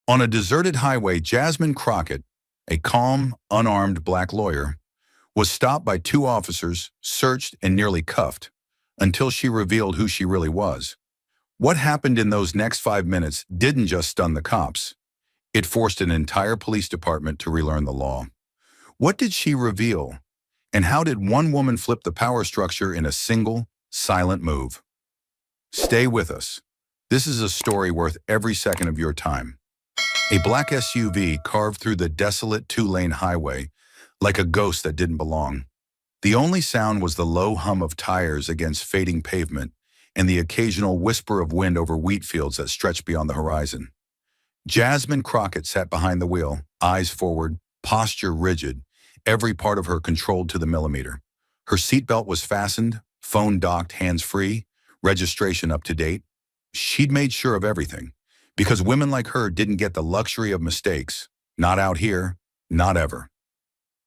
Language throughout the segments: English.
On a deserted highway, Jasmine Crockett, a calm, unarmed black lawyer, was stopped by two officers, searched and nearly cuffed, until she revealed who she really was. What happened in those next 5 minutes didn't just stun the cops. It forced an entire police department to relearn the law. What did she reveal? And how did one woman flip the power structure in a single, silent move? Stay with us. This is a story worth every second of your time. A black SUV carved through the desolate two-lane highway like a ghost that didn't belong. The only sound was the low hum of tires against fading pavement and the occasional whisper of wind over wheat fields that stretched beyond the horizon. Jasmine Crockett sat behind the wheel, eyes forward, posture rigid, every part of her controlled to the millimeter. Her seatbelt was fastened, phone docked, hands-free, registration up to date. She'd made sure of everything, because women like her didn't get the luxury of mistakes. Not out here, not ever.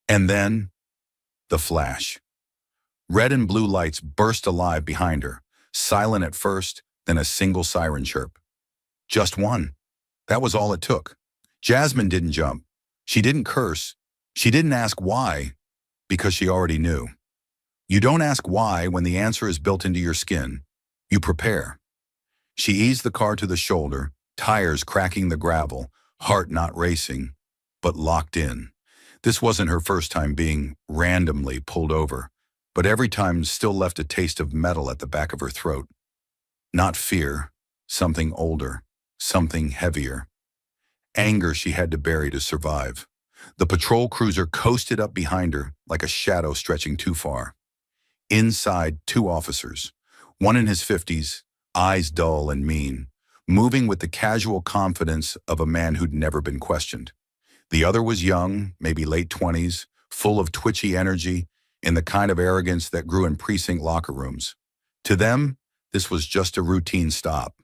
And then, the flash. Red and blue lights burst alive behind her, silent at first, then a single siren chirp. Just one. That was all it took. Jasmine didn't jump. She didn't curse. She didn't ask why, because she already knew. You don't ask why when the answer is built into your skin. You prepare. She eased the car to the shoulder, tires cracking the gravel, heart not racing, but locked in. This wasn't her first time being randomly pulled over, but every time still left a taste of metal at the back of her throat. Not fear, something older, something heavier. Anger she had to bury to survive. The patrol cruiser coasted up behind her like a shadow stretching too far. Inside, two officers, one in his 50s, eyes dull and mean, moving with the casual confidence of a man who'd never been questioned. The other was young, maybe late 20s, full of twitchy energy and the kind of arrogance that grew in precinct locker rooms. To them, this was just a routine stop.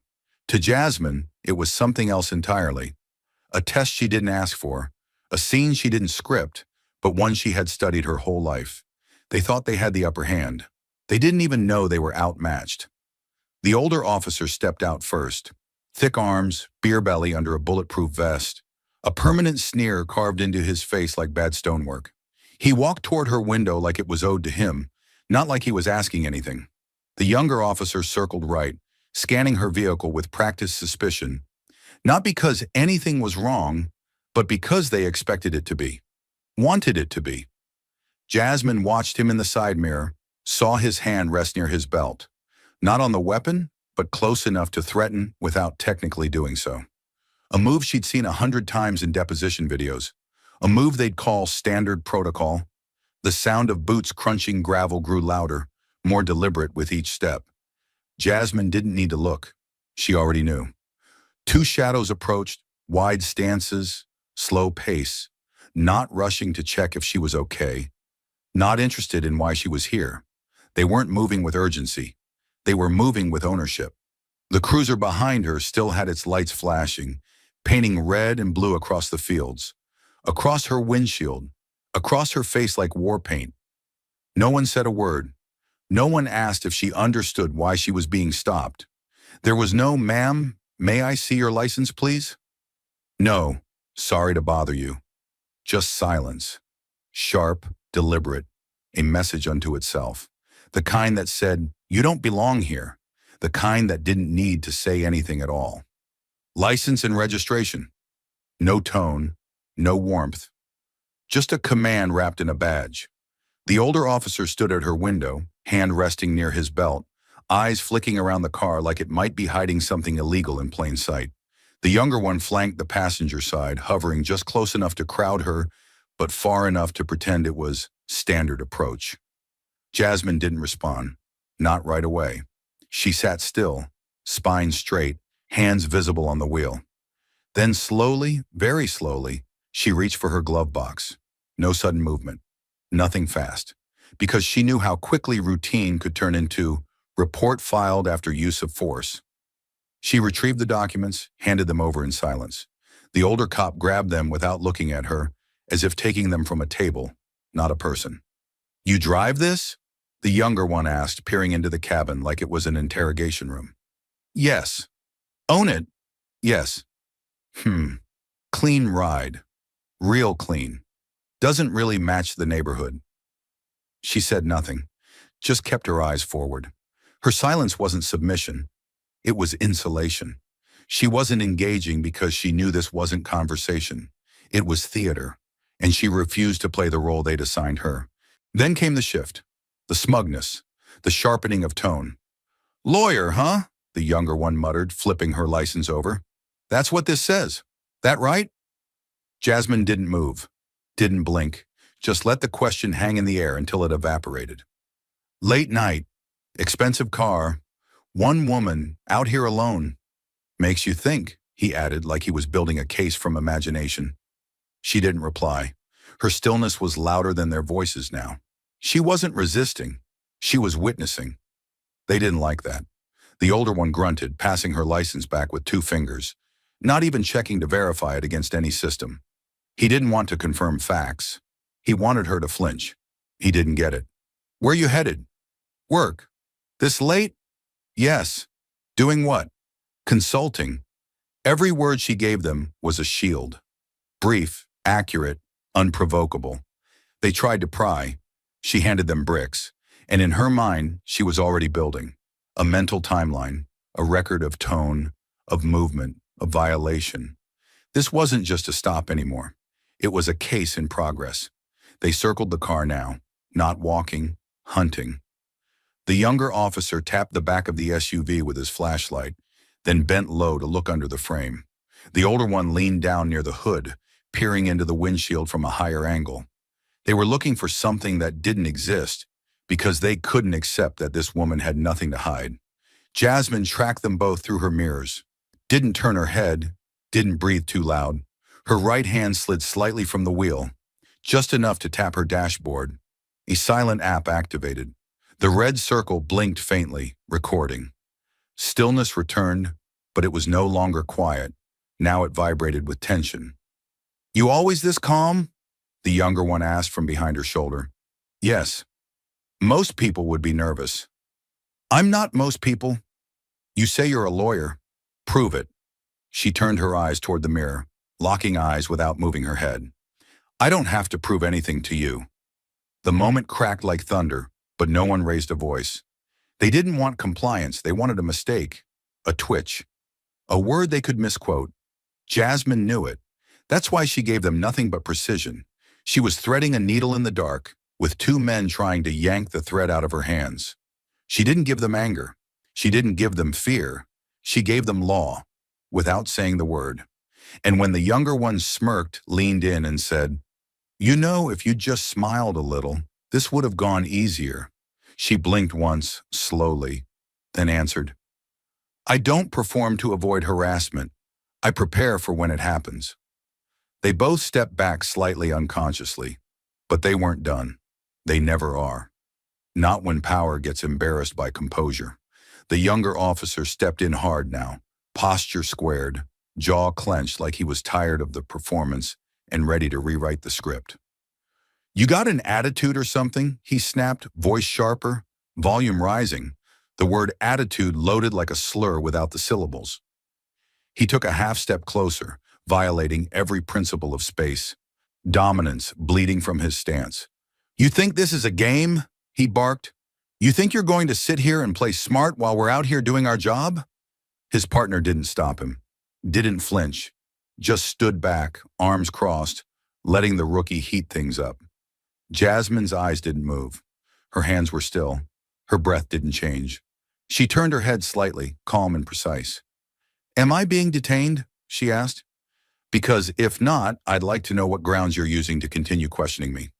To Jasmine, it was something else entirely. A test she didn't ask for, a scene she didn't script, but one she had studied her whole life. They thought they had the upper hand. They didn't even know they were outmatched. The older officer stepped out first. Thick arms, beer belly under a bulletproof vest, a permanent sneer carved into his face like bad stonework. He walked toward her window like it was owed to him, not like he was asking anything. The younger officer circled right, scanning her vehicle with practiced suspicion, not because anything was wrong, but because they expected it to be, wanted it to be. Jasmine watched him in the side mirror, saw his hand rest near his belt, not on the weapon, but close enough to threaten without technically doing so. A move she'd seen 100 times in deposition videos, a move they'd call standard protocol. The sound of boots crunching gravel grew louder, more deliberate with each step. Jasmine didn't need to look. She already knew. Two shadows approached, wide stances, slow pace, not rushing to check if she was okay, not interested in why she was here. They weren't moving with urgency. They were moving with ownership. The cruiser behind her still had its lights flashing, painting red and blue across the fields, across her windshield, across her face like war paint. No one said a word. No one asked if she understood why she was being stopped. There was no, "Ma'am, may I see your license, please?" No, "Sorry to bother you." Just silence. Sharp, deliberate, a message unto itself. The kind that said, "You don't belong here." The kind that didn't need to say anything at all. License and registration. No tone, no warmth. Just a command wrapped in a badge. The older officer stood at her window, hand resting near his belt, eyes flicking around the car like it might be hiding something illegal in plain sight. The younger one flanked the passenger side, hovering just close enough to crowd her, but far enough to pretend it was standard approach. Jasmine didn't respond. Not right away. She sat still, spine straight, hands visible on the wheel. Then slowly, very slowly, she reached for her glove box. No sudden movement. Nothing fast. Because she knew how quickly routine could turn into report filed after use of force. She retrieved the documents, handed them over in silence. The older cop grabbed them without looking at her, as if taking them from a table, not a person. "You drive this?" the younger one asked, peering into the cabin like it was an interrogation room. "Yes." "Own it?" "Yes." Clean ride. Real clean. Doesn't really match the neighborhood. She said nothing, just kept her eyes forward. Her silence wasn't submission. It was insulation. She wasn't engaging because she knew this wasn't conversation. It was theater, and she refused to play the role they'd assigned her. Then came the shift, the smugness, the sharpening of tone. "Lawyer, huh?" the younger one muttered, flipping her license over. "That's what this says. That right?" Jasmine didn't move, didn't blink, just let the question hang in the air until it evaporated. Late night, expensive car, one woman, out here alone. "Makes you think," he added like he was building a case from imagination. She didn't reply. Her stillness was louder than their voices now. She wasn't resisting. She was witnessing. They didn't like that. The older one grunted, passing her license back with 2 fingers, not even checking to verify it against any system. He didn't want to confirm facts. He wanted her to flinch. He didn't get it. "Where you headed?" "Work." "This late?" "Yes." "Doing what?" "Consulting." Every word she gave them was a shield. Brief, accurate, unprovocable. They tried to pry. She handed them bricks. And in her mind, she was already building. A mental timeline, a record of tone, of movement, of violation. This wasn't just a stop anymore. It was a case in progress. They circled the car now, not walking, hunting. The younger officer tapped the back of the SUV with his flashlight, then bent low to look under the frame. The older one leaned down near the hood, peering into the windshield from a higher angle. They were looking for something that didn't exist, because they couldn't accept that this woman had nothing to hide. Jasmine tracked them both through her mirrors, didn't turn her head, didn't breathe too loud. Her right hand slid slightly from the wheel, just enough to tap her dashboard. A silent app activated. The red circle blinked faintly, recording. Stillness returned, but it was no longer quiet. Now it vibrated with tension. "You always this calm?" the younger one asked from behind her shoulder. "Yes." "Most people would be nervous." "I'm not most people." "You say you're a lawyer. Prove it." She turned her eyes toward the mirror, locking eyes without moving her head. "I don't have to prove anything to you." The moment cracked like thunder, but no one raised a voice. They didn't want compliance, they wanted a mistake, a twitch, a word they could misquote. Jasmine knew it. That's why she gave them nothing but precision. She was threading a needle in the dark, with 2 men trying to yank the thread out of her hands. She didn't give them anger. She didn't give them fear. She gave them law, without saying the word. And when the younger one smirked, leaned in and said, "You know, if you just smiled a little, this would have gone easier." She blinked once, slowly, then answered, "I don't perform to avoid harassment. I prepare for when it happens." They both stepped back slightly unconsciously, but they weren't done. They never are. Not when power gets embarrassed by composure. The younger officer stepped in hard now, posture squared, jaw clenched like he was tired of the performance and ready to rewrite the script. "You got an attitude or something?" he snapped, voice sharper, volume rising, the word attitude loaded like a slur without the syllables. He took a half step closer, violating every principle of space. Dominance bleeding from his stance. "You think this is a game?" he barked. "You think you're going to sit here and play smart while we're out here doing our job?" His partner didn't stop him, didn't flinch, just stood back, arms crossed, letting the rookie heat things up. Jasmine's eyes didn't move. Her hands were still. Her breath didn't change. She turned her head slightly, calm and precise. "Am I being detained?" she asked. "Because if not, I'd like to know what grounds you're using to continue questioning me."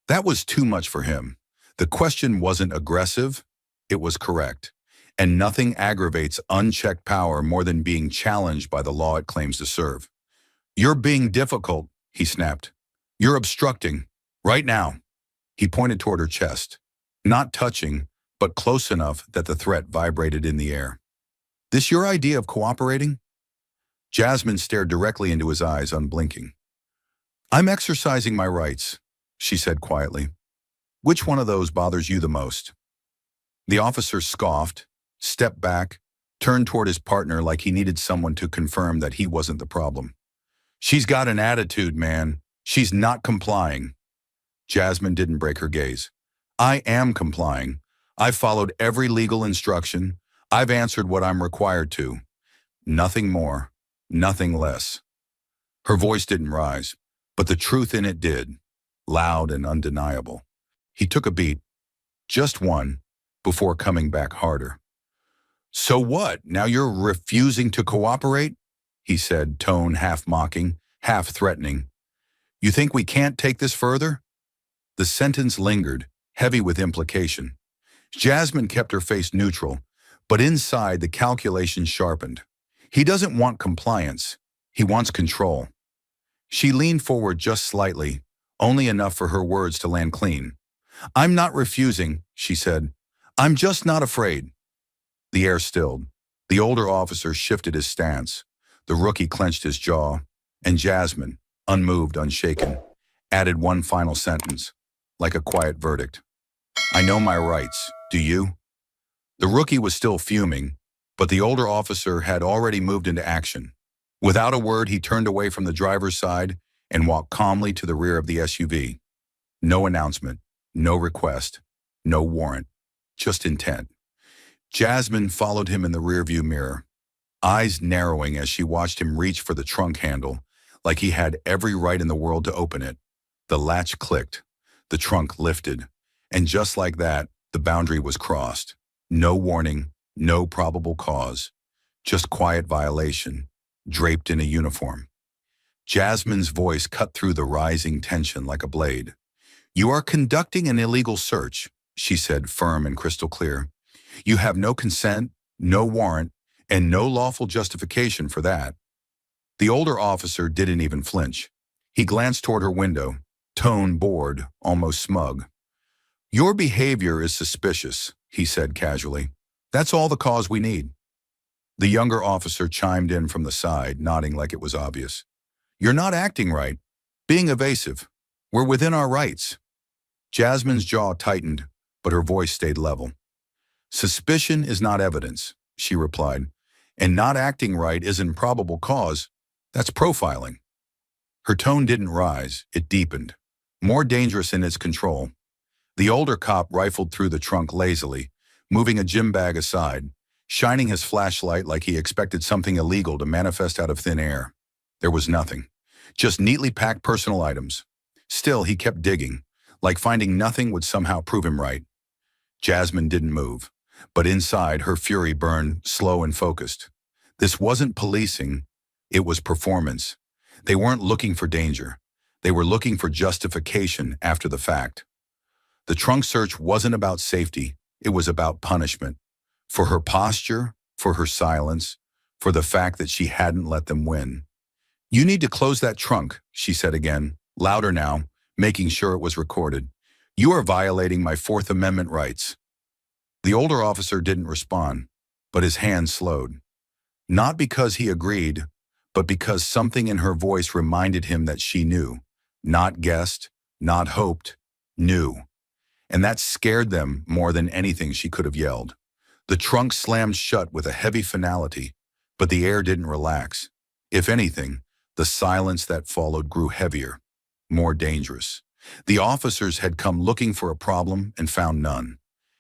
That was too much for him. The question wasn't aggressive, it was correct. And nothing aggravates unchecked power more than being challenged by the law it claims to serve. "You're being difficult," he snapped. "You're obstructing. Right now." He pointed toward her chest, not touching, but close enough that the threat vibrated in the air. "This your idea of cooperating?" Jasmine stared directly into his eyes, unblinking. "I'm exercising my rights," she said quietly. "Which one of those bothers you the most?" The officer scoffed, stepped back, turned toward his partner like he needed someone to confirm that he wasn't the problem. She's got an attitude, man. She's not complying. Jasmine didn't break her gaze. I am complying. I've followed every legal instruction. I've answered what I'm required to. Nothing more, nothing less. Her voice didn't rise, but the truth in it did, loud and undeniable. He took a beat, just one, before coming back harder. So what? Now you're refusing to cooperate? He said, tone half mocking, half threatening. You think we can't take this further? The sentence lingered, heavy with implication. Jasmine kept her face neutral, but inside the calculation sharpened. He doesn't want compliance. He wants control. She leaned forward just slightly, only enough for her words to land clean. I'm not refusing, she said. I'm just not afraid. The air stilled. The older officer shifted his stance. The rookie clenched his jaw, and Jasmine, unmoved, unshaken, added one final sentence, like a quiet verdict. I know my rights. Do you? The rookie was still fuming, but the older officer had already moved into action. Without a word, he turned away from the driver's side and walked calmly to the rear of the SUV. No announcement, no request, no warrant, just intent. Jasmine followed him in the rearview mirror, eyes narrowing as she watched him reach for the trunk handle, like he had every right in the world to open it. The latch clicked, the trunk lifted, and just like that, the boundary was crossed. No warning, no probable cause, just quiet violation, draped in a uniform. Jasmine's voice cut through the rising tension like a blade. You are conducting an illegal search, she said, firm and crystal clear. You have no consent, no warrant, and no lawful justification for that. The older officer didn't even flinch. He glanced toward her window, tone bored, almost smug. Your behavior is suspicious, he said casually. That's all the cause we need. The younger officer chimed in from the side, nodding like it was obvious. You're not acting right, being evasive. We're within our rights. Jasmine's jaw tightened, but her voice stayed level. Suspicion is not evidence, she replied, and not acting right isn't probable cause. That's profiling. Her tone didn't rise, it deepened, more dangerous in its control. The older cop rifled through the trunk lazily, moving a gym bag aside, shining his flashlight like he expected something illegal to manifest out of thin air. There was nothing, just neatly packed personal items. Still, he kept digging, like finding nothing would somehow prove him right. Jasmine didn't move, but inside her fury burned, slow and focused. This wasn't policing, it was performance. They weren't looking for danger. They were looking for justification after the fact. The trunk search wasn't about safety, it was about punishment. For her posture, for her silence, for the fact that she hadn't let them win. You need to close that trunk, she said again, louder now, making sure it was recorded. You are violating my Fourth Amendment rights. The older officer didn't respond, but his hand slowed. Not because he agreed, but because something in her voice reminded him that she knew, not guessed, not hoped, knew. And that scared them more than anything she could have yelled. The trunk slammed shut with a heavy finality, but the air didn't relax. If anything, the silence that followed grew heavier, more dangerous. The officers had come looking for a problem and found none.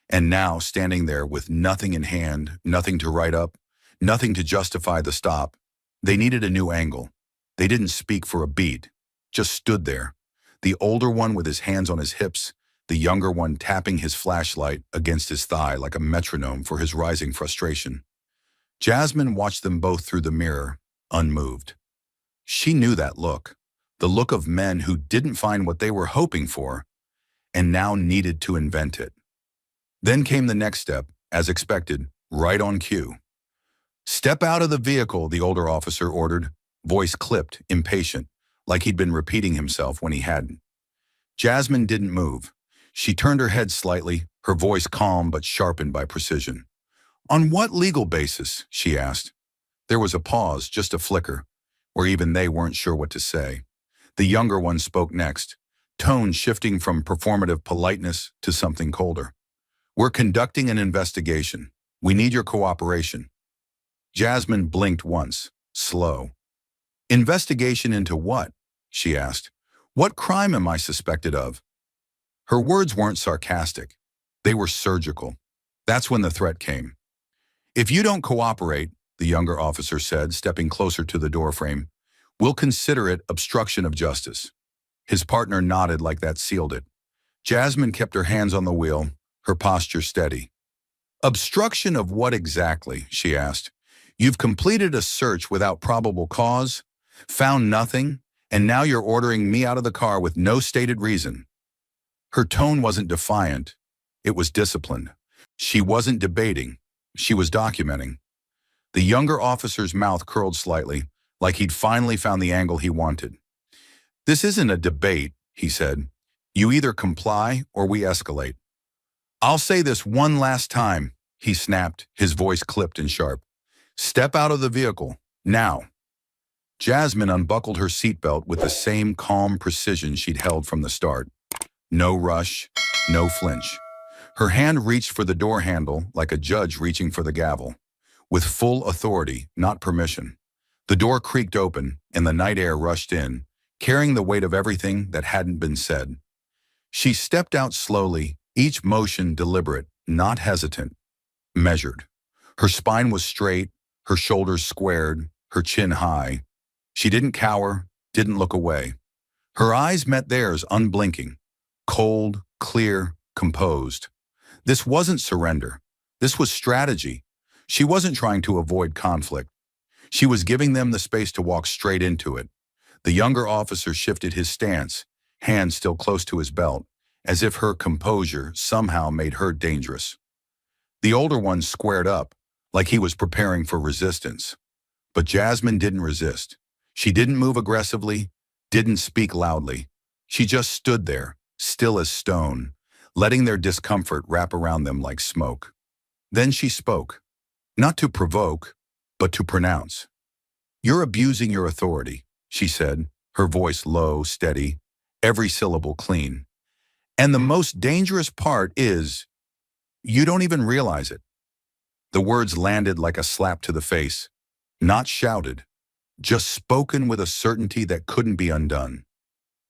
And now, standing there with nothing in hand, nothing to write up, nothing to justify the stop, they needed a new angle. They didn't speak for a beat, just stood there. The older one with his hands on his hips, the younger one tapping his flashlight against his thigh like a metronome for his rising frustration. Jasmine watched them both through the mirror, unmoved. She knew that look, the look of men who didn't find what they were hoping for, and now needed to invent it. Then came the next step, as expected, right on cue. Step out of the vehicle, the older officer ordered, voice clipped, impatient, like he'd been repeating himself when he hadn't. Jasmine didn't move. She turned her head slightly, her voice calm but sharpened by precision. On what legal basis? She asked. There was a pause, just a flicker, where even they weren't sure what to say. The younger one spoke next, tone shifting from performative politeness to something colder. We're conducting an investigation. We need your cooperation. Jasmine blinked once, slow. Investigation into what? She asked. What crime am I suspected of? Her words weren't sarcastic. They were surgical. That's when the threat came. If you don't cooperate, the younger officer said, stepping closer to the doorframe, we'll consider it obstruction of justice. His partner nodded like that sealed it. Jasmine kept her hands on the wheel, her posture steady. Obstruction of what exactly? She asked. You've completed a search without probable cause, found nothing, and now you're ordering me out of the car with no stated reason. Her tone wasn't defiant. It was disciplined. She wasn't debating. She was documenting. The younger officer's mouth curled slightly, like he'd finally found the angle he wanted. This isn't a debate, he said. You either comply or we escalate. I'll say this one last time, he snapped, his voice clipped and sharp. Step out of the vehicle, now. Jasmine unbuckled her seatbelt with the same calm precision she'd held from the start. No rush, no flinch. Her hand reached for the door handle like a judge reaching for the gavel. With full authority, not permission. The door creaked open and the night air rushed in, carrying the weight of everything that hadn't been said. She stepped out slowly, each motion deliberate, not hesitant, measured. Her spine was straight, her shoulders squared, her chin high. She didn't cower, didn't look away. Her eyes met theirs unblinking, cold, clear, composed. This wasn't surrender. This was strategy. She wasn't trying to avoid conflict. She was giving them the space to walk straight into it. The younger officer shifted his stance, hand still close to his belt, as if her composure somehow made her dangerous. The older one squared up, like he was preparing for resistance. But Jasmine didn't resist. She didn't move aggressively, didn't speak loudly. She just stood there, still as stone, letting their discomfort wrap around them like smoke. Then she spoke, not to provoke, but to pronounce. You're abusing your authority, she said, her voice low, steady, every syllable clean. And the most dangerous part is, you don't even realize it. The words landed like a slap to the face, not shouted, just spoken with a certainty that couldn't be undone.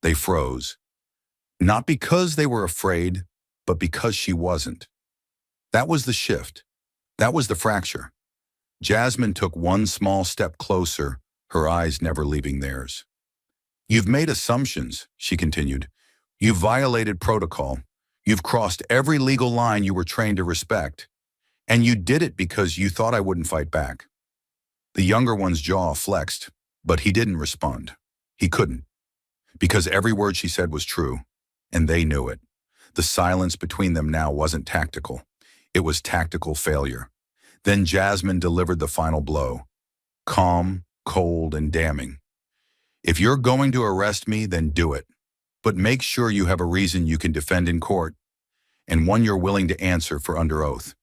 They froze, not because they were afraid, but because she wasn't. That was the shift. That was the fracture. Jasmine took one small step closer, her eyes never leaving theirs. You've made assumptions, she continued. You've violated protocol. You've crossed every legal line you were trained to respect. And you did it because you thought I wouldn't fight back. The younger one's jaw flexed, but he didn't respond. He couldn't. Because every word she said was true, and they knew it. The silence between them now wasn't tactical. It was tactical failure. Then Jasmine delivered the final blow. Calm, cold, and damning. If you're going to arrest me, then do it. But make sure you have a reason you can defend in court, and one you're willing to answer for under oath.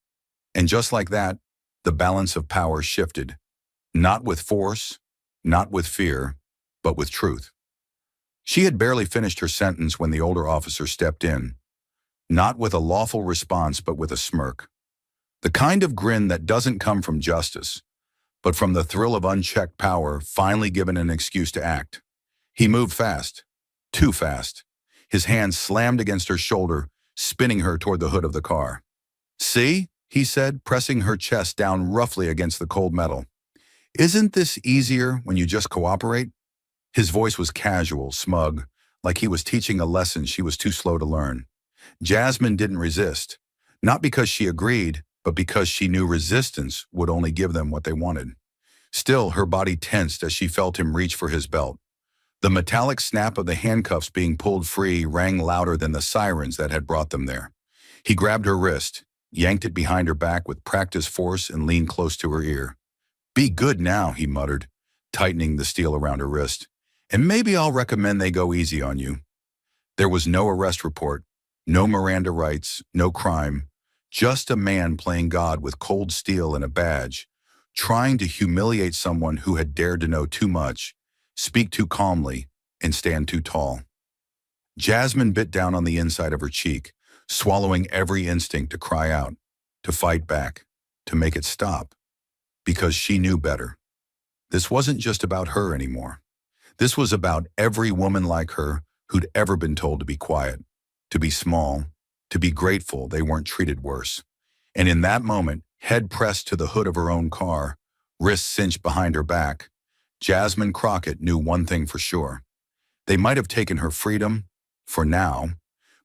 And just like that, the balance of power shifted. Not with force, not with fear, but with truth. She had barely finished her sentence when the older officer stepped in. Not with a lawful response, but with a smirk. The kind of grin that doesn't come from justice, but from the thrill of unchecked power finally given an excuse to act. He moved fast, too fast. His hand slammed against her shoulder, spinning her toward the hood of the car. See, he said, pressing her chest down roughly against the cold metal. Isn't this easier when you just cooperate? His voice was casual, smug, like he was teaching a lesson she was too slow to learn. Jasmine didn't resist, not because she agreed, but because she knew resistance would only give them what they wanted. Still, her body tensed as she felt him reach for his belt. The metallic snap of the handcuffs being pulled free rang louder than the sirens that had brought them there. He grabbed her wrist, yanked it behind her back with practiced force, and leaned close to her ear. Be good now, he muttered, tightening the steel around her wrist. And maybe I'll recommend they go easy on you. There was no arrest report, no Miranda rights, no crime, just a man playing God with cold steel and a badge, trying to humiliate someone who had dared to know too much, speak too calmly, and stand too tall. Jasmine bit down on the inside of her cheek, swallowing every instinct to cry out, to fight back, to make it stop, because she knew better. This wasn't just about her anymore. This was about every woman like her who'd ever been told to be quiet, to be small, to be grateful they weren't treated worse. And in that moment, head pressed to the hood of her own car, wrists cinched behind her back, Jasmine Crockett knew one thing for sure. They might have taken her freedom, for now,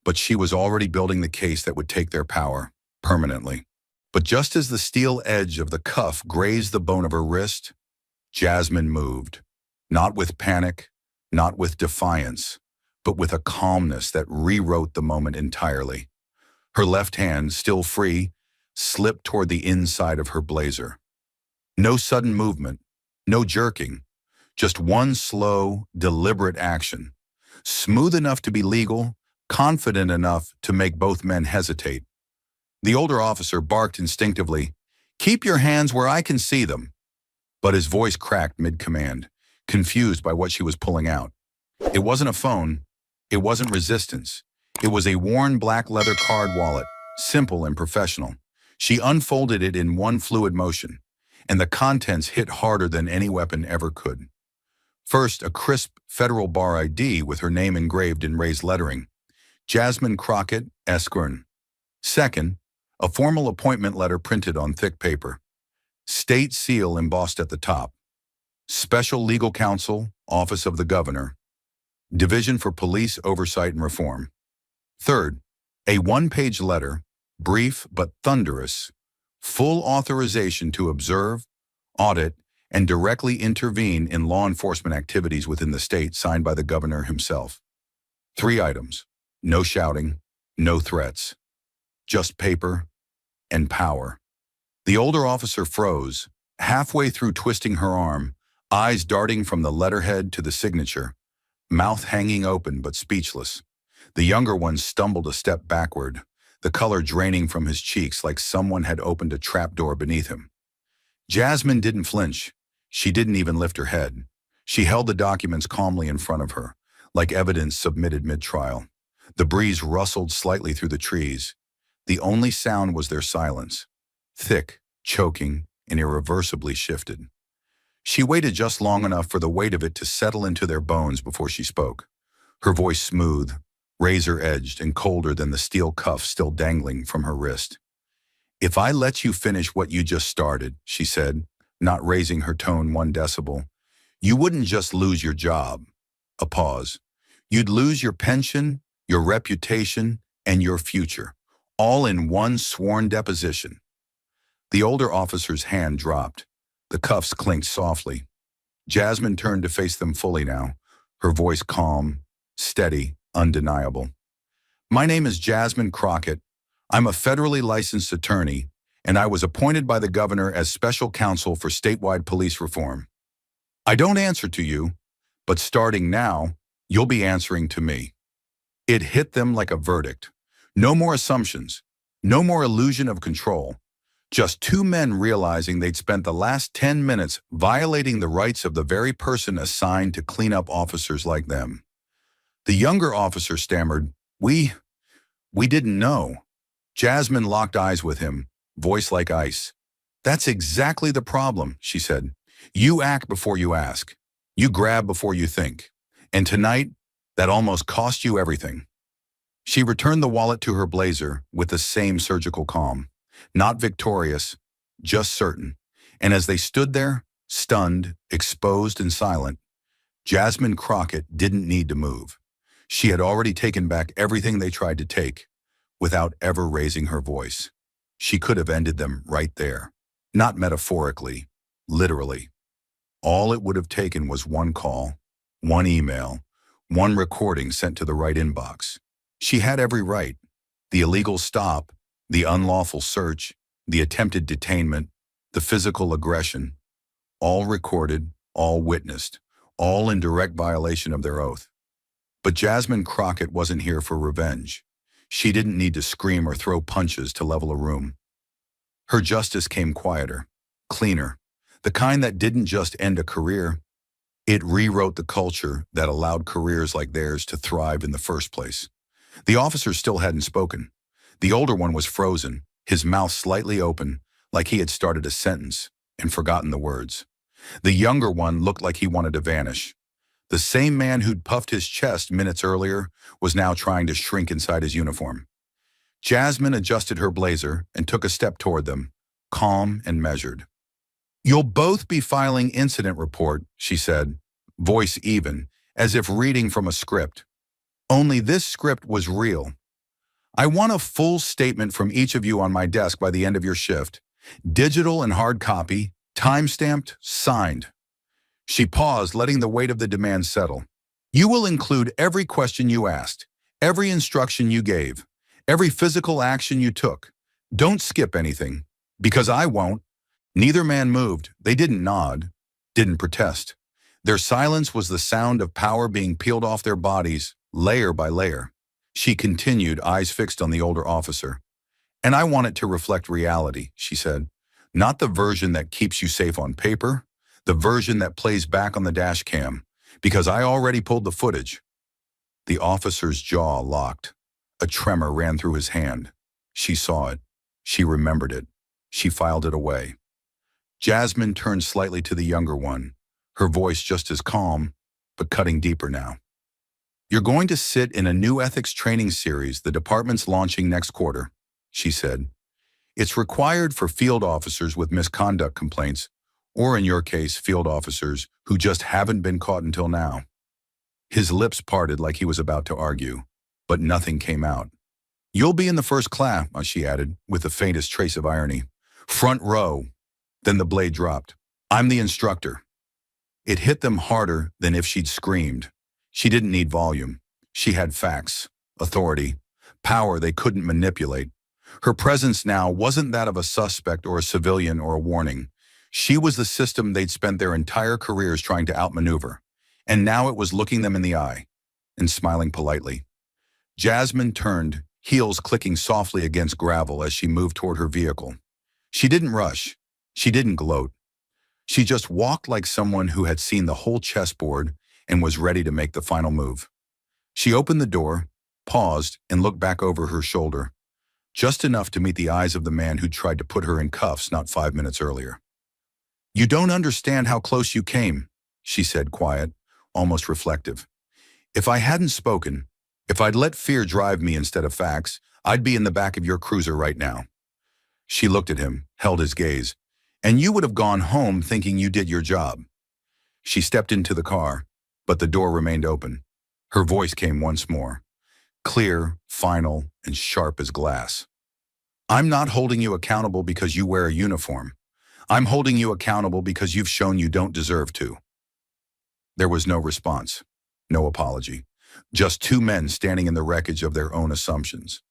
but she was already building the case that would take their power, permanently. But just as the steel edge of the cuff grazed the bone of her wrist, Jasmine moved. Not with panic, not with defiance, but with a calmness that rewrote the moment entirely. Her left hand, still free, slipped toward the inside of her blazer. No sudden movement, no jerking, just one slow, deliberate action, smooth enough to be legal, confident enough to make both men hesitate. The older officer barked instinctively, "Keep your hands where I can see them." But his voice cracked mid-command, confused by what she was pulling out. It wasn't a phone. It wasn't resistance. It was a worn black leather card wallet, simple and professional. She unfolded it in one fluid motion, and the contents hit harder than any weapon ever could. First, a crisp federal bar ID with her name engraved in raised lettering, Jasmine Crockett, Esquern. Second, a formal appointment letter printed on thick paper, state seal embossed at the top, Special Legal Counsel, Office of the Governor, Division for Police Oversight and Reform. Third, a one-page letter, brief but thunderous, full authorization to observe, audit, and directly intervene in law enforcement activities within the state, signed by the governor himself. 3 items, no shouting, no threats, just paper and power. The older officer froze, halfway through twisting her arm, eyes darting from the letterhead to the signature, mouth hanging open but speechless. The younger one stumbled a step backward, the color draining from his cheeks like someone had opened a trapdoor beneath him. Jasmine didn't flinch. She didn't even lift her head. She held the documents calmly in front of her, like evidence submitted mid-trial. The breeze rustled slightly through the trees. The only sound was their silence, thick, choking, and irreversibly shifted. She waited just long enough for the weight of it to settle into their bones before she spoke, her voice smooth, razor-edged, and colder than the steel cuff still dangling from her wrist. "If I let you finish what you just started," she said, not raising her tone 1 decibel, "you wouldn't just lose your job." A pause. "You'd lose your pension, your reputation, and your future, all in one sworn deposition." The older officer's hand dropped. The cuffs clinked softly. Jasmine turned to face them fully now, her voice calm, steady, undeniable. "My name is Jasmine Crockett. I'm a federally licensed attorney, and I was appointed by the governor as special counsel for statewide police reform. I don't answer to you, but starting now, you'll be answering to me." It hit them like a verdict. No more assumptions, no more illusion of control. Just 2 men realizing they'd spent the last 10 minutes violating the rights of the very person assigned to clean up officers like them. The younger officer stammered, We didn't know." Jasmine locked eyes with him, voice like ice. "That's exactly the problem," she said. "You act before you ask. You grab before you think. And tonight, that almost cost you everything." She returned the wallet to her blazer with the same surgical calm. Not victorious, just certain. And as they stood there, stunned, exposed, and silent, Jasmine Crockett didn't need to move. She had already taken back everything they tried to take, without ever raising her voice. She could have ended them right there. Not metaphorically, literally. All it would have taken was one call, one email, one recording sent to the right inbox. She had every right. The illegal stop, the unlawful search, the attempted detainment, the physical aggression, all recorded, all witnessed, all in direct violation of their oath. But Jasmine Crockett wasn't here for revenge. She didn't need to scream or throw punches to level a room. Her justice came quieter, cleaner, the kind that didn't just end a career. It rewrote the culture that allowed careers like theirs to thrive in the first place. The officer still hadn't spoken. The older one was frozen, his mouth slightly open, like he had started a sentence and forgotten the words. The younger one looked like he wanted to vanish. The same man who'd puffed his chest minutes earlier was now trying to shrink inside his uniform. Jasmine adjusted her blazer and took a step toward them, calm and measured. "You'll both be filing incident report," she said, voice even, as if reading from a script. Only this script was real. "I want a full statement from each of you on my desk by the end of your shift. Digital and hard copy, time-stamped, signed." She paused, letting the weight of the demand settle. "You will include every question you asked, every instruction you gave, every physical action you took. Don't skip anything, because I won't." Neither man moved. They didn't nod, didn't protest. Their silence was the sound of power being peeled off their bodies, layer by layer. She continued, eyes fixed on the older officer. "And I want it to reflect reality," she said. "Not the version that keeps you safe on paper, the version that plays back on the dash cam, because I already pulled the footage." The officer's jaw locked. A tremor ran through his hand. She saw it. She remembered it. She filed it away. Jasmine turned slightly to the younger one, her voice just as calm, but cutting deeper now. "You're going to sit in a new ethics training series the department's launching next quarter," she said. "It's required for field officers with misconduct complaints, or in your case, field officers who just haven't been caught until now." His lips parted like he was about to argue, but nothing came out. "You'll be in the first class," she added, with the faintest trace of irony. "Front row." Then the blade dropped. "I'm the instructor." It hit them harder than if she'd screamed. She didn't need volume. She had facts, authority, power they couldn't manipulate. Her presence now wasn't that of a suspect or a civilian or a warning. She was the system they'd spent their entire careers trying to outmaneuver. And now it was looking them in the eye and smiling politely. Jasmine turned, heels clicking softly against gravel as she moved toward her vehicle. She didn't rush. She didn't gloat. She just walked like someone who had seen the whole chessboard and was ready to make the final move. She opened the door, paused, and looked back over her shoulder, just enough to meet the eyes of the man who tried to put her in cuffs not 5 minutes earlier. "You don't understand how close you came," she said, quiet, almost reflective. "If I hadn't spoken, if I'd let fear drive me instead of facts, I'd be in the back of your cruiser right now." She looked at him, held his gaze. "And you would have gone home thinking you did your job." She stepped into the car, but the door remained open. Her voice came once more, clear, final, and sharp as glass. "I'm not holding you accountable because you wear a uniform. I'm holding you accountable because you've shown you don't deserve to." There was no response, no apology, just two men standing in the wreckage of their own assumptions.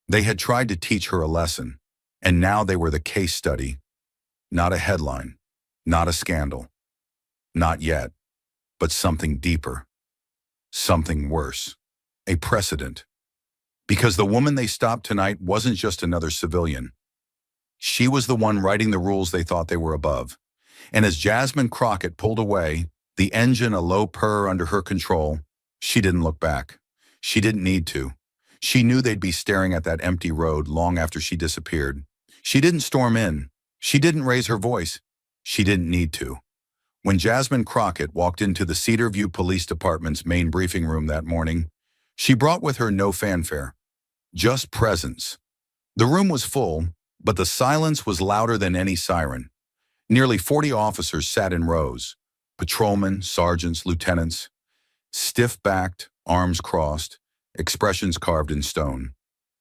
They had tried to teach her a lesson, and now they were the case study. Not a headline, not a scandal. Not yet, but something deeper. Something worse. A precedent. Because the woman they stopped tonight wasn't just another civilian. She was the one writing the rules they thought they were above. And as Jasmine Crockett pulled away, the engine a low purr under her control, she didn't look back. She didn't need to. She knew they'd be staring at that empty road long after she disappeared. She didn't storm in. She didn't raise her voice. She didn't need to. When Jasmine Crockett walked into the Cedar View Police Department's main briefing room that morning, she brought with her no fanfare, just presence. The room was full, but the silence was louder than any siren. Nearly 40 officers sat in rows, patrolmen, sergeants, lieutenants, stiff-backed, arms crossed, expressions carved in stone.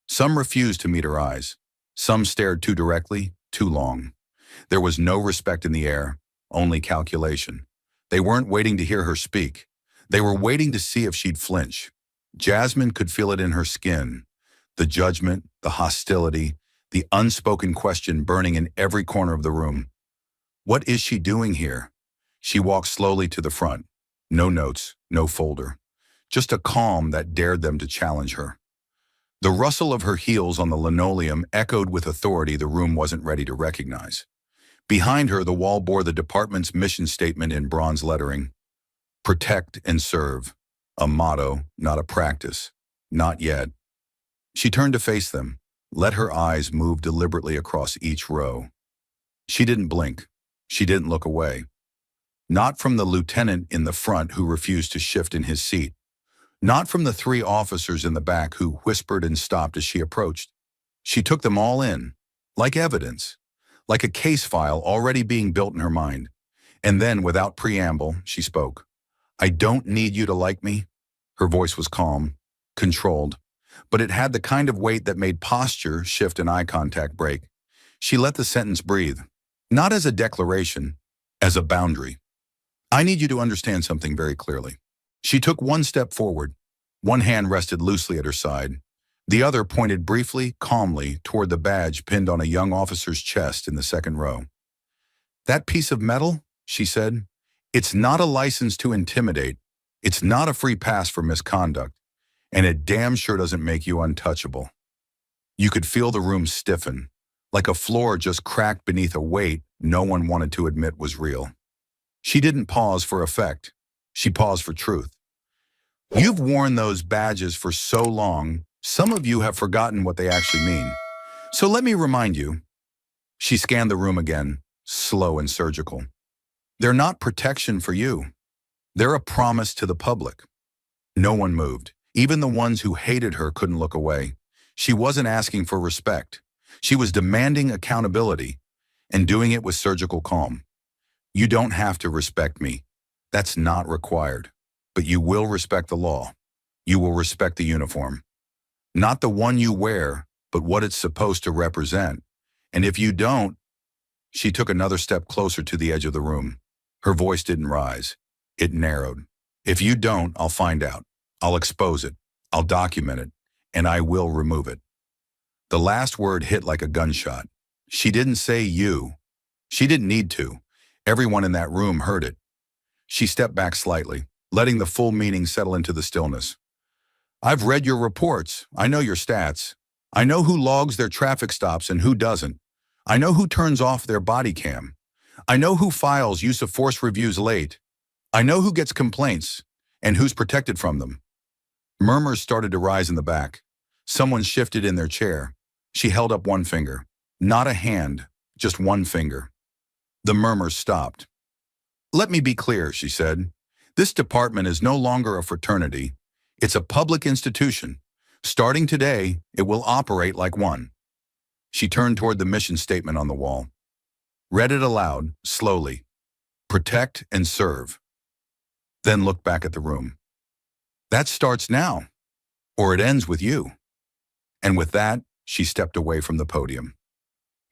Some refused to meet her eyes. Some stared too directly, too long. There was no respect in the air, only calculation. They weren't waiting to hear her speak. They were waiting to see if she'd flinch. Jasmine could feel it in her skin. The judgment, the hostility, the unspoken question burning in every corner of the room. What is she doing here? She walked slowly to the front. No notes, no folder. Just a calm that dared them to challenge her. The rustle of her heels on the linoleum echoed with authority the room wasn't ready to recognize. Behind her, the wall bore the department's mission statement in bronze lettering. Protect and serve. A motto, not a practice. Not yet. She turned to face them, let her eyes move deliberately across each row. She didn't blink. She didn't look away. Not from the lieutenant in the front who refused to shift in his seat. Not from the three officers in the back who whispered and stopped as she approached. She took them all in, like evidence, like a case file already being built in her mind. And then, without preamble, she spoke. "I don't need you to like me." Her voice was calm, controlled, but it had the kind of weight that made posture shift and eye contact break. She let the sentence breathe, not as a declaration, as a boundary. "I need you to understand something very clearly." She took one step forward. One hand rested loosely at her side. The other pointed briefly, calmly, toward the badge pinned on a young officer's chest in the second row. "That piece of metal," she said, "it's not a license to intimidate. It's not a free pass for misconduct. And it damn sure doesn't make you untouchable." You could feel the room stiffen, like a floor just cracked beneath a weight no one wanted to admit was real. She didn't pause for effect. She paused for truth. "You've worn those badges for so long, some of you have forgotten what they actually mean. So let me remind you." She scanned the room again, slow and surgical. "They're not protection for you. They're a promise to the public." No one moved. Even the ones who hated her couldn't look away. She wasn't asking for respect. She was demanding accountability, and doing it with surgical calm. "You don't have to respect me. That's not required. But you will respect the law. You will respect the uniform. Not the one you wear, but what it's supposed to represent. And if you don't..." She took another step closer to the edge of the room. Her voice didn't rise. It narrowed. "If you don't, I'll find out. I'll expose it. I'll document it. And I will remove it." The last word hit like a gunshot. She didn't say you. She didn't need to. Everyone in that room heard it. She stepped back slightly, letting the full meaning settle into the stillness. "I've read your reports. I know your stats. I know who logs their traffic stops and who doesn't. I know who turns off their body cam. I know who files use of force reviews late. I know who gets complaints and who's protected from them." Murmurs started to rise in the back. Someone shifted in their chair. She held up one finger. Not a hand, just one finger. The murmurs stopped. "Let me be clear," she said. "This department is no longer a fraternity. It's a public institution. Starting today, it will operate like one." She turned toward the mission statement on the wall. Read it aloud, slowly. "Protect and serve." Then looked back at the room. "That starts now, or it ends with you." And with that, she stepped away from the podium.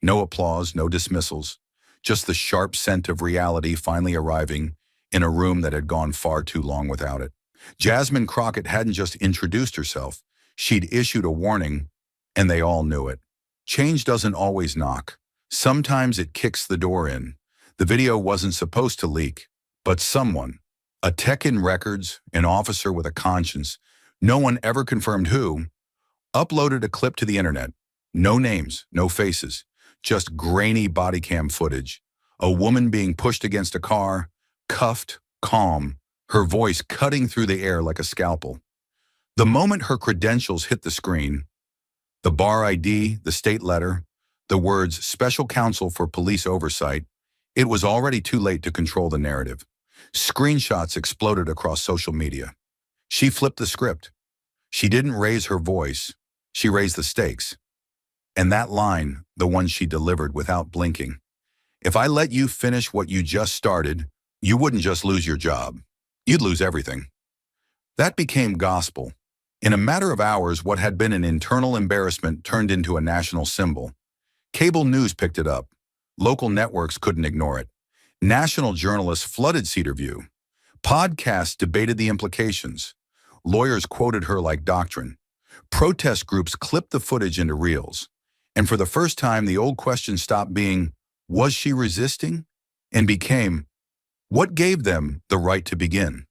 No applause, no dismissals, just the sharp scent of reality finally arriving in a room that had gone far too long without it. Jasmine Crockett hadn't just introduced herself, she'd issued a warning, and they all knew it. Change doesn't always knock. Sometimes it kicks the door in. The video wasn't supposed to leak, but someone, a tech in records, an officer with a conscience, no one ever confirmed who, uploaded a clip to the internet. No names, no faces, just grainy body cam footage. A woman being pushed against a car, cuffed, calm, her voice cutting through the air like a scalpel. The moment her credentials hit the screen, the bar ID, the state letter, the words "Special Counsel for Police Oversight," it was already too late to control the narrative. Screenshots exploded across social media. She flipped the script. She didn't raise her voice. She raised the stakes. And that line, the one she delivered without blinking. "If I let you finish what you just started, you wouldn't just lose your job. You'd lose everything." That became gospel. In a matter of hours, what had been an internal embarrassment turned into a national symbol. Cable news picked it up. Local networks couldn't ignore it. National journalists flooded Cedarview. Podcasts debated the implications. Lawyers quoted her like doctrine. Protest groups clipped the footage into reels. And for the first time, the old question stopped being, was she resisting? And became, what gave them the right to begin?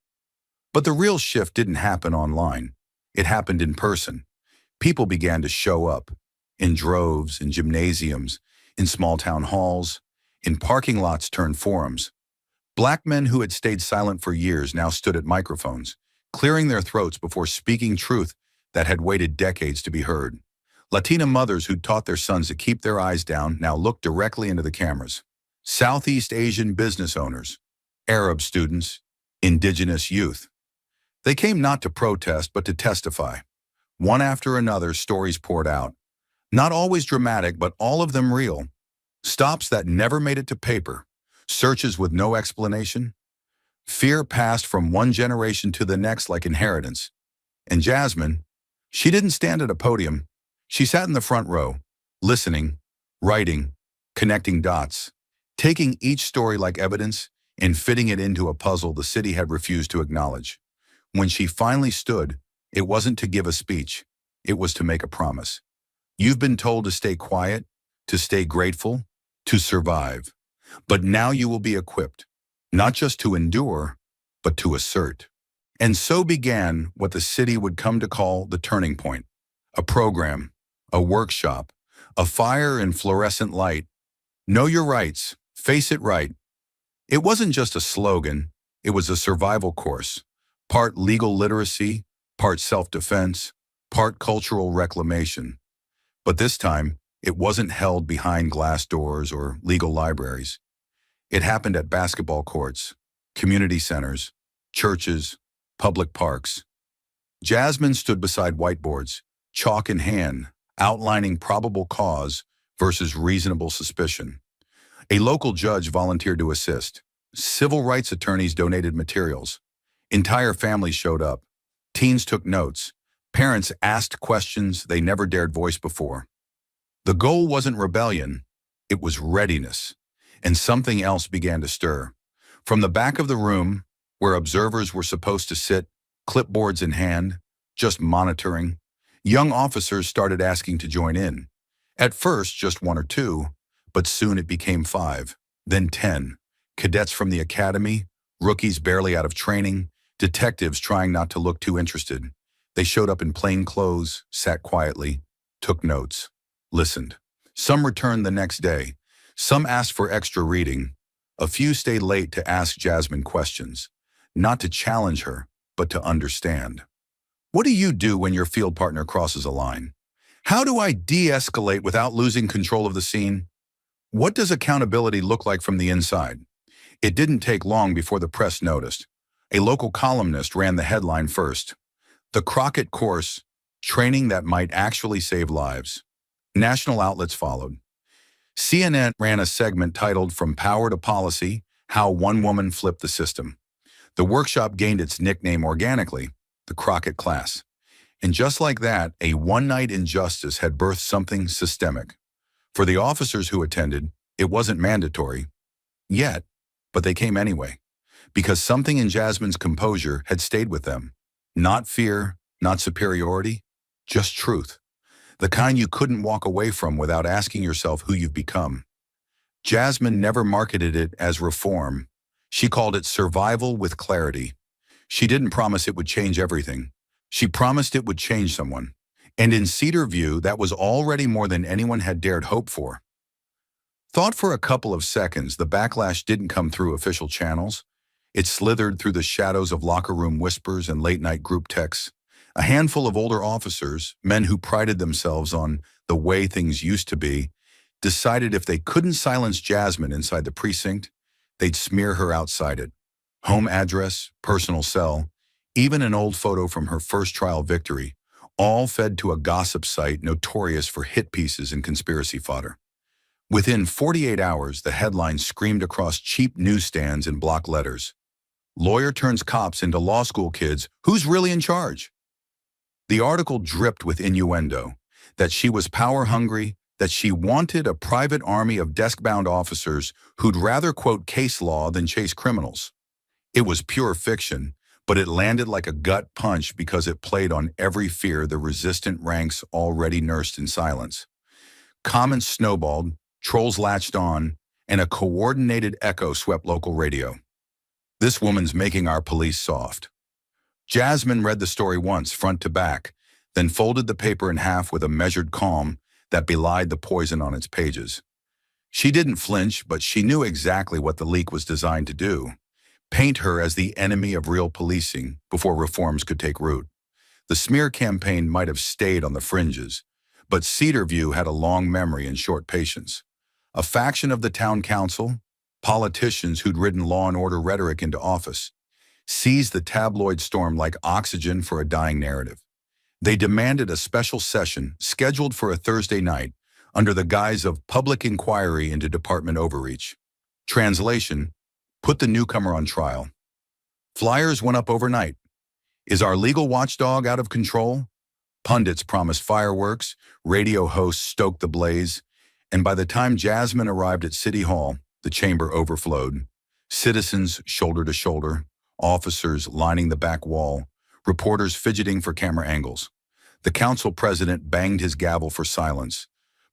But the real shift didn't happen online. It happened in person. People began to show up. In droves, in gymnasiums, in small town halls, in parking lots turned forums. Black men who had stayed silent for years now stood at microphones, clearing their throats before speaking truth that had waited decades to be heard. Latina mothers who'd taught their sons to keep their eyes down now looked directly into the cameras. Southeast Asian business owners, Arab students, indigenous youth. They came not to protest but to testify. One after another, stories poured out. Not always dramatic, but all of them real. Stops that never made it to paper. Searches with no explanation. Fear passed from one generation to the next like inheritance. And Jasmine, she didn't stand at a podium. She sat in the front row, listening, writing, connecting dots, taking each story like evidence and fitting it into a puzzle the city had refused to acknowledge. When she finally stood, it wasn't to give a speech. It was to make a promise. You've been told to stay quiet, to stay grateful, to survive. But now you will be equipped, not just to endure, but to assert. And so began what the city would come to call the turning point. A program, a workshop, a fire in fluorescent light. Know your rights, face it right. It wasn't just a slogan, it was a survival course. Part legal literacy, part self-defense, part cultural reclamation. But this time, it wasn't held behind glass doors or legal libraries. It happened at basketball courts, community centers, churches, public parks. Jasmine stood beside whiteboards, chalk in hand, outlining probable cause versus reasonable suspicion. A local judge volunteered to assist. Civil rights attorneys donated materials. Entire families showed up. Teens took notes. Parents asked questions they never dared voice before. The goal wasn't rebellion, it was readiness. And something else began to stir. From the back of the room, where observers were supposed to sit, clipboards in hand, just monitoring, young officers started asking to join in. At first, just one or two, but soon it became 5, then 10. Cadets from the academy, rookies barely out of training, detectives trying not to look too interested. They showed up in plain clothes, sat quietly, took notes, listened. Some returned the next day. Some asked for extra reading. A few stayed late to ask Jasmine questions, not to challenge her, but to understand. What do you do when your field partner crosses a line? How do I de-escalate without losing control of the scene? What does accountability look like from the inside? It didn't take long before the press noticed. A local columnist ran the headline first. The Crockett course, training that might actually save lives. National outlets followed. CNN ran a segment titled From Power to Policy, How One Woman Flipped the System. The workshop gained its nickname organically, the Crockett class. And just like that, a one-night injustice had birthed something systemic. For the officers who attended, it wasn't mandatory, yet, but they came anyway, because something in Jasmine's composure had stayed with them. Not fear, not superiority, just truth. The kind you couldn't walk away from without asking yourself who you've become. Jasmine never marketed it as reform. She called it survival with clarity. She didn't promise it would change everything. She promised it would change someone. And in Cedar View, that was already more than anyone had dared hope for. Thought for a couple of seconds, the backlash didn't come through official channels. It slithered through the shadows of locker room whispers and late-night group texts. A handful of older officers, men who prided themselves on the way things used to be, decided if they couldn't silence Jasmine inside the precinct, they'd smear her outside it. Home address, personal cell, even an old photo from her first trial victory, all fed to a gossip site notorious for hit pieces and conspiracy fodder. Within 48 hours, the headline screamed across cheap newsstands in block letters. Lawyer turns cops into law school kids. Who's really in charge? The article dripped with innuendo, that she was power-hungry, that she wanted a private army of desk-bound officers who'd rather quote case law than chase criminals. It was pure fiction, but it landed like a gut punch because it played on every fear the resistant ranks already nursed in silence. Comments snowballed, trolls latched on, and a coordinated echo swept local radio. This woman's making our police soft. Jasmine read the story once, front to back, then folded the paper in half with a measured calm that belied the poison on its pages. She didn't flinch, but she knew exactly what the leak was designed to do. Paint her as the enemy of real policing before reforms could take root. The smear campaign might have stayed on the fringes, but Cedar View had a long memory and short patience. A faction of the town council, Politicians who'd ridden law and order rhetoric into office seized the tabloid storm like oxygen for a dying narrative. They demanded a special session scheduled for a Thursday night under the guise of public inquiry into department overreach. Translation: put the newcomer on trial. Flyers went up overnight. Is our legal watchdog out of control? Pundits promised fireworks, radio hosts stoked the blaze, and by the time Jasmine arrived at City Hall, the chamber overflowed. Citizens shoulder to shoulder, officers lining the back wall, reporters fidgeting for camera angles. The council president banged his gavel for silence,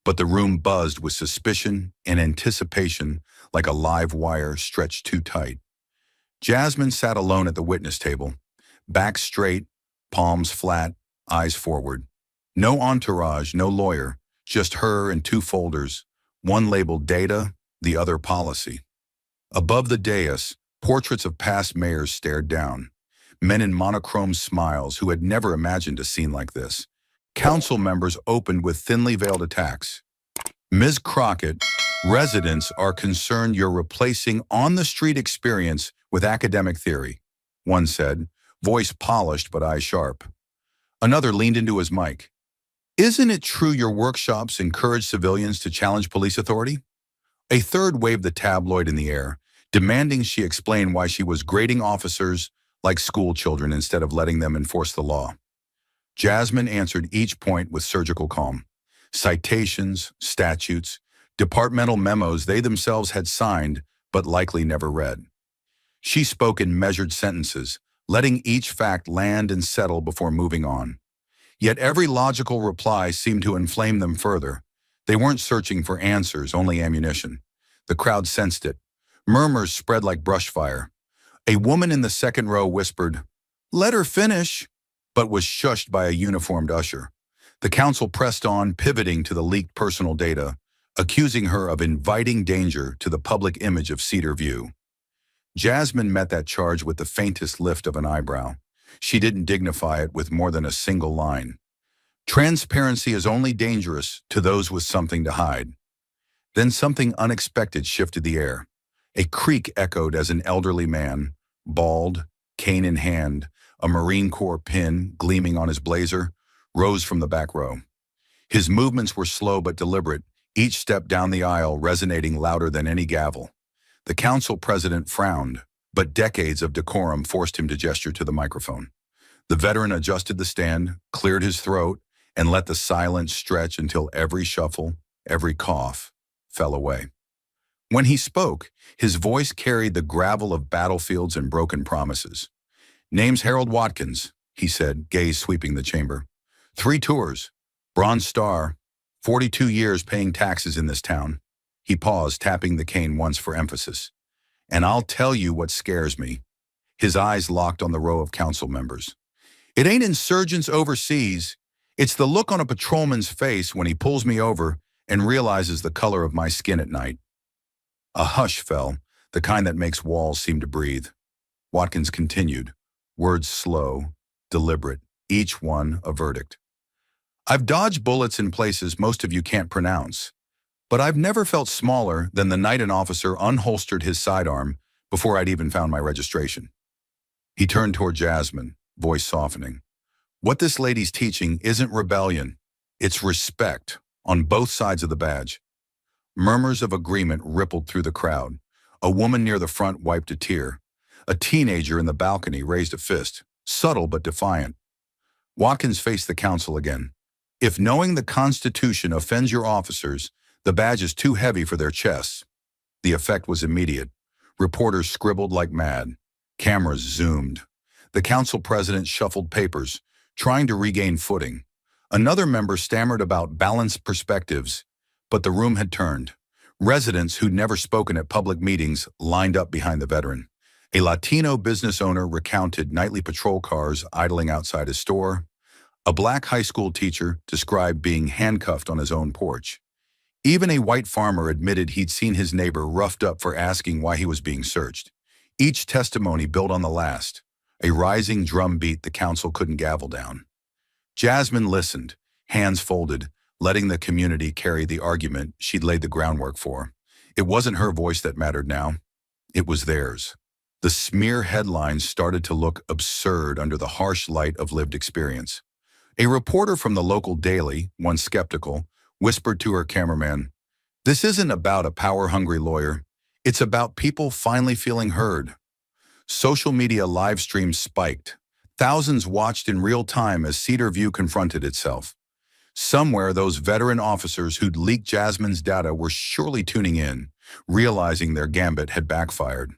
but the room buzzed with suspicion and anticipation like a live wire stretched too tight. Jasmine sat alone at the witness table, back straight, palms flat, eyes forward. No entourage, no lawyer, just her and two folders, one labeled data, the other policy. Above the dais, portraits of past mayors stared down, men in monochrome smiles who had never imagined a scene like this. Council members opened with thinly veiled attacks. Ms. Crockett, residents are concerned you're replacing on-the-street experience with academic theory, one said, voice polished but eyes sharp. Another leaned into his mic. Isn't it true your workshops encourage civilians to challenge police authority? A third waved the tabloid in the air, demanding she explain why she was grading officers like school children instead of letting them enforce the law. Jasmine answered each point with surgical calm. Citations, statutes, departmental memos they themselves had signed but likely never read. She spoke in measured sentences, letting each fact land and settle before moving on. Yet every logical reply seemed to inflame them further. They weren't searching for answers, only ammunition. The crowd sensed it. Murmurs spread like brush fire. A woman in the second row whispered, "Let her finish," but was shushed by a uniformed usher. The council pressed on, pivoting to the leaked personal data, accusing her of inviting danger to the public image of Cedar View. Jasmine met that charge with the faintest lift of an eyebrow. She didn't dignify it with more than a single line. Transparency is only dangerous to those with something to hide. Then something unexpected shifted the air. A creak echoed as an elderly man, bald, cane in hand, a Marine Corps pin gleaming on his blazer, rose from the back row. His movements were slow but deliberate, each step down the aisle resonating louder than any gavel. The council president frowned, but decades of decorum forced him to gesture to the microphone. The veteran adjusted the stand, cleared his throat, and let the silence stretch until every shuffle, every cough, fell away. When he spoke, his voice carried the gravel of battlefields and broken promises. "Name's Harold Watkins," he said, gaze sweeping the chamber. 3 tours, Bronze Star, 42 years paying taxes in this town. He paused, tapping the cane once for emphasis. "And I'll tell you what scares me." His eyes locked on the row of council members. "It ain't insurgents overseas. It's the look on a patrolman's face when he pulls me over and realizes the color of my skin at night." A hush fell, the kind that makes walls seem to breathe. Watkins continued, words slow, deliberate, each one a verdict. "I've dodged bullets in places most of you can't pronounce, but I've never felt smaller than the night an officer unholstered his sidearm before I'd even found my registration." He turned toward Jasmine, voice softening. "What this lady's teaching isn't rebellion, it's respect, on both sides of the badge." Murmurs of agreement rippled through the crowd. A woman near the front wiped a tear. A teenager in the balcony raised a fist, subtle but defiant. Watkins faced the council again. "If knowing the Constitution offends your officers, the badge is too heavy for their chests." The effect was immediate. Reporters scribbled like mad. Cameras zoomed. The council president shuffled papers, trying to regain footing. Another member stammered about balanced perspectives, but the room had turned. Residents who'd never spoken at public meetings lined up behind the veteran. A Latino business owner recounted nightly patrol cars idling outside his store. A black high school teacher described being handcuffed on his own porch. Even a white farmer admitted he'd seen his neighbor roughed up for asking why he was being searched. Each testimony built on the last, a rising drumbeat the council couldn't gavel down. Jasmine listened, hands folded, letting the community carry the argument she'd laid the groundwork for. It wasn't her voice that mattered now. It was theirs. The smear headlines started to look absurd under the harsh light of lived experience. A reporter from the local daily, once skeptical, whispered to her cameraman, "This isn't about a power-hungry lawyer. It's about people finally feeling heard." Social media live streams spiked. Thousands watched in real time as Cedar View confronted itself. Somewhere, those veteran officers who'd leaked Jasmine's data were surely tuning in, realizing their gambit had backfired.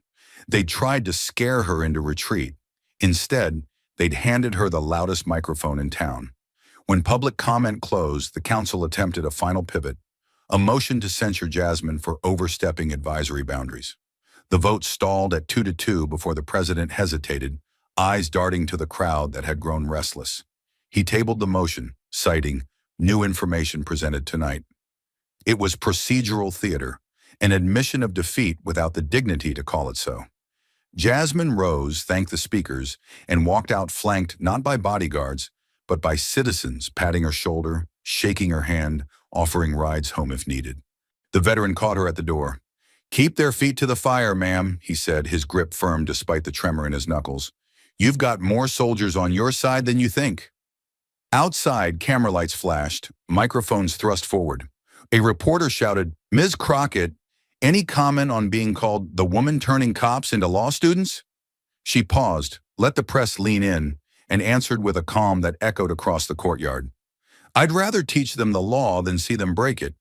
They tried to scare her into retreat. Instead, they'd handed her the loudest microphone in town. When public comment closed, the council attempted a final pivot, a motion to censure Jasmine for overstepping advisory boundaries. The vote stalled at 2-2 before the president hesitated, eyes darting to the crowd that had grown restless. He tabled the motion, citing, "New information presented tonight." It was procedural theater, an admission of defeat without the dignity to call it so. Jasmine rose, thanked the speakers, and walked out flanked not by bodyguards, but by citizens patting her shoulder, shaking her hand, offering rides home if needed. The veteran caught her at the door. "Keep their feet to the fire, ma'am," he said, his grip firm despite the tremor in his knuckles. "You've got more soldiers on your side than you think." Outside, camera lights flashed, microphones thrust forward. A reporter shouted, "Ms. Crockett, any comment on being called the woman turning cops into law students?" She paused, let the press lean in, and answered with a calm that echoed across the courtyard. "I'd rather teach them the law than see them break it."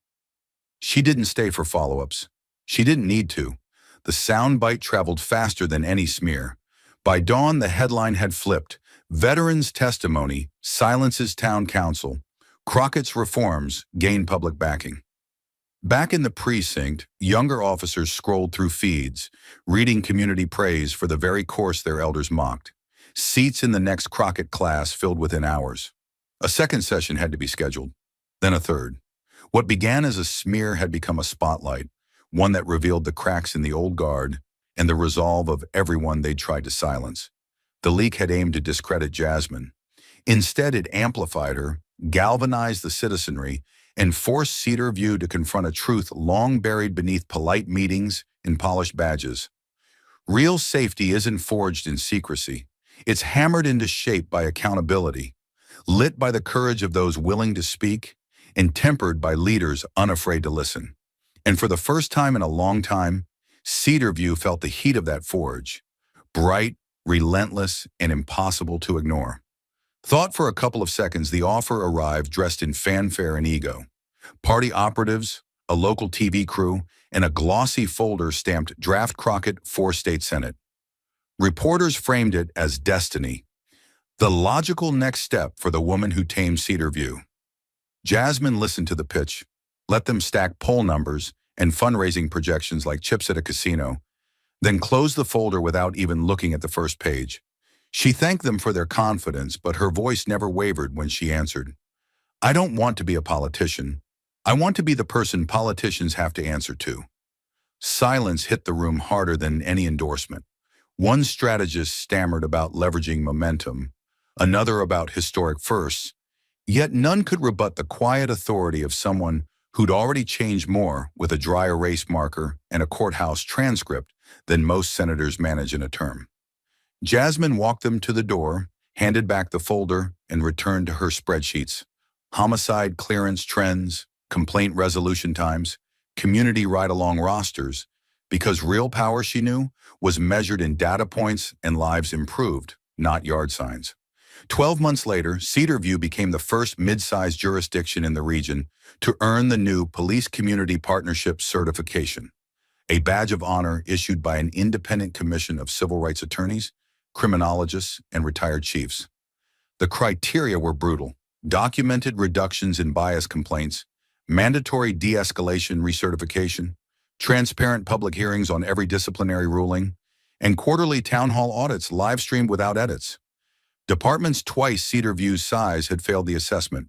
She didn't stay for follow-ups. She didn't need to. The soundbite traveled faster than any smear. By dawn, the headline had flipped. Veterans' testimony silences town council. Crockett's reforms gain public backing. Back in the precinct, younger officers scrolled through feeds, reading community praise for the very course their elders mocked. Seats in the next Crockett class filled within hours. A second session had to be scheduled, then a third. What began as a smear had become a spotlight, one that revealed the cracks in the old guard and the resolve of everyone they'd tried to silence. The leak had aimed to discredit Jasmine. Instead, it amplified her, galvanized the citizenry, and forced Cedar View to confront a truth long buried beneath polite meetings and polished badges. Real safety isn't forged in secrecy. It's hammered into shape by accountability, lit by the courage of those willing to speak, and tempered by leaders unafraid to listen. And for the first time in a long time, Cedar View felt the heat of that forge, bright, relentless, and impossible to ignore. Thought for a couple of seconds, the offer arrived dressed in fanfare and ego. Party operatives, a local TV crew, and a glossy folder stamped "Draft Crockett for State Senate." Reporters framed it as destiny, the logical next step for the woman who tamed Cedar View. Jasmine listened to the pitch, let them stack poll numbers and fundraising projections like chips at a casino, then closed the folder without even looking at the first page. She thanked them for their confidence, but her voice never wavered when she answered, "I don't want to be a politician. I want to be the person politicians have to answer to." Silence hit the room harder than any endorsement. One strategist stammered about leveraging momentum, another about historic firsts, yet none could rebut the quiet authority of someone who'd already changed more with a dry erase marker and a courthouse transcript than most senators manage in a term. Jasmine walked them to the door, handed back the folder, and returned to her spreadsheets. Homicide clearance trends, complaint resolution times, community ride-along rosters, because real power, she knew, was measured in data points and lives improved, not yard signs. 12 months later, Cedar View became the first mid-sized jurisdiction in the region to earn the new Police Community Partnership certification, a badge of honor issued by an independent commission of civil rights attorneys, criminologists, and retired chiefs. The criteria were brutal: documented reductions in bias complaints, mandatory de-escalation recertification, transparent public hearings on every disciplinary ruling, and quarterly town hall audits live-streamed without edits. Departments twice Cedar View's size had failed the assessment.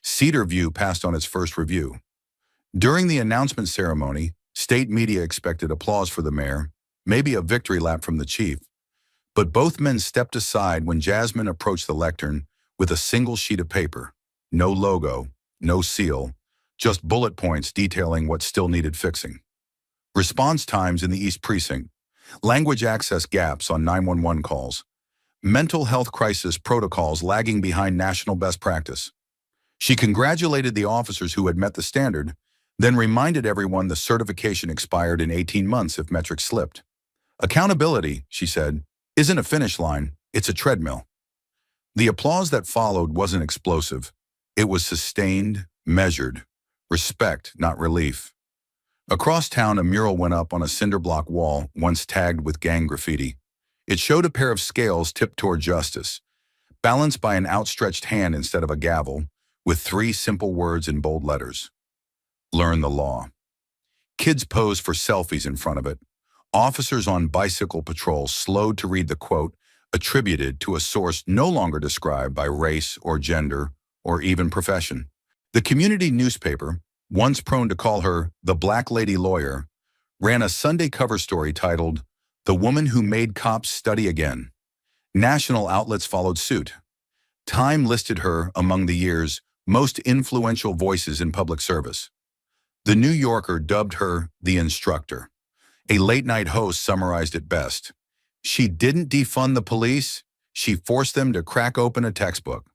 Cedar View passed on its first review. During the announcement ceremony, state media expected applause for the mayor, maybe a victory lap from the chief. But both men stepped aside when Jasmine approached the lectern with a single sheet of paper. No logo, no seal, just bullet points detailing what still needed fixing. response times in the East Precinct, language access gaps on 911 calls, mental health crisis protocols lagging behind national best practice. She congratulated the officers who had met the standard, then reminded everyone the certification expired in 18 months if metrics slipped. Accountability, she said, isn't a finish line, it's a treadmill. The applause that followed wasn't explosive. It was sustained, measured. Respect, not relief. Across town, a mural went up on a cinder block wall once tagged with gang graffiti. It showed a pair of scales tipped toward justice, balanced by an outstretched hand instead of a gavel, with 3 simple words in bold letters. Learn the law. Kids posed for selfies in front of it. Officers on bicycle patrol slowed to read the quote, attributed to a source no longer described by race or gender or even profession. The community newspaper, once prone to call her the Black Lady Lawyer, ran a Sunday cover story titled, "The Woman Who Made Cops Study Again." National outlets followed suit. Time listed her among the year's most influential voices in public service. The New Yorker dubbed her the Instructor. A late-night host summarized it best. She didn't defund the police, she forced them to crack open a textbook.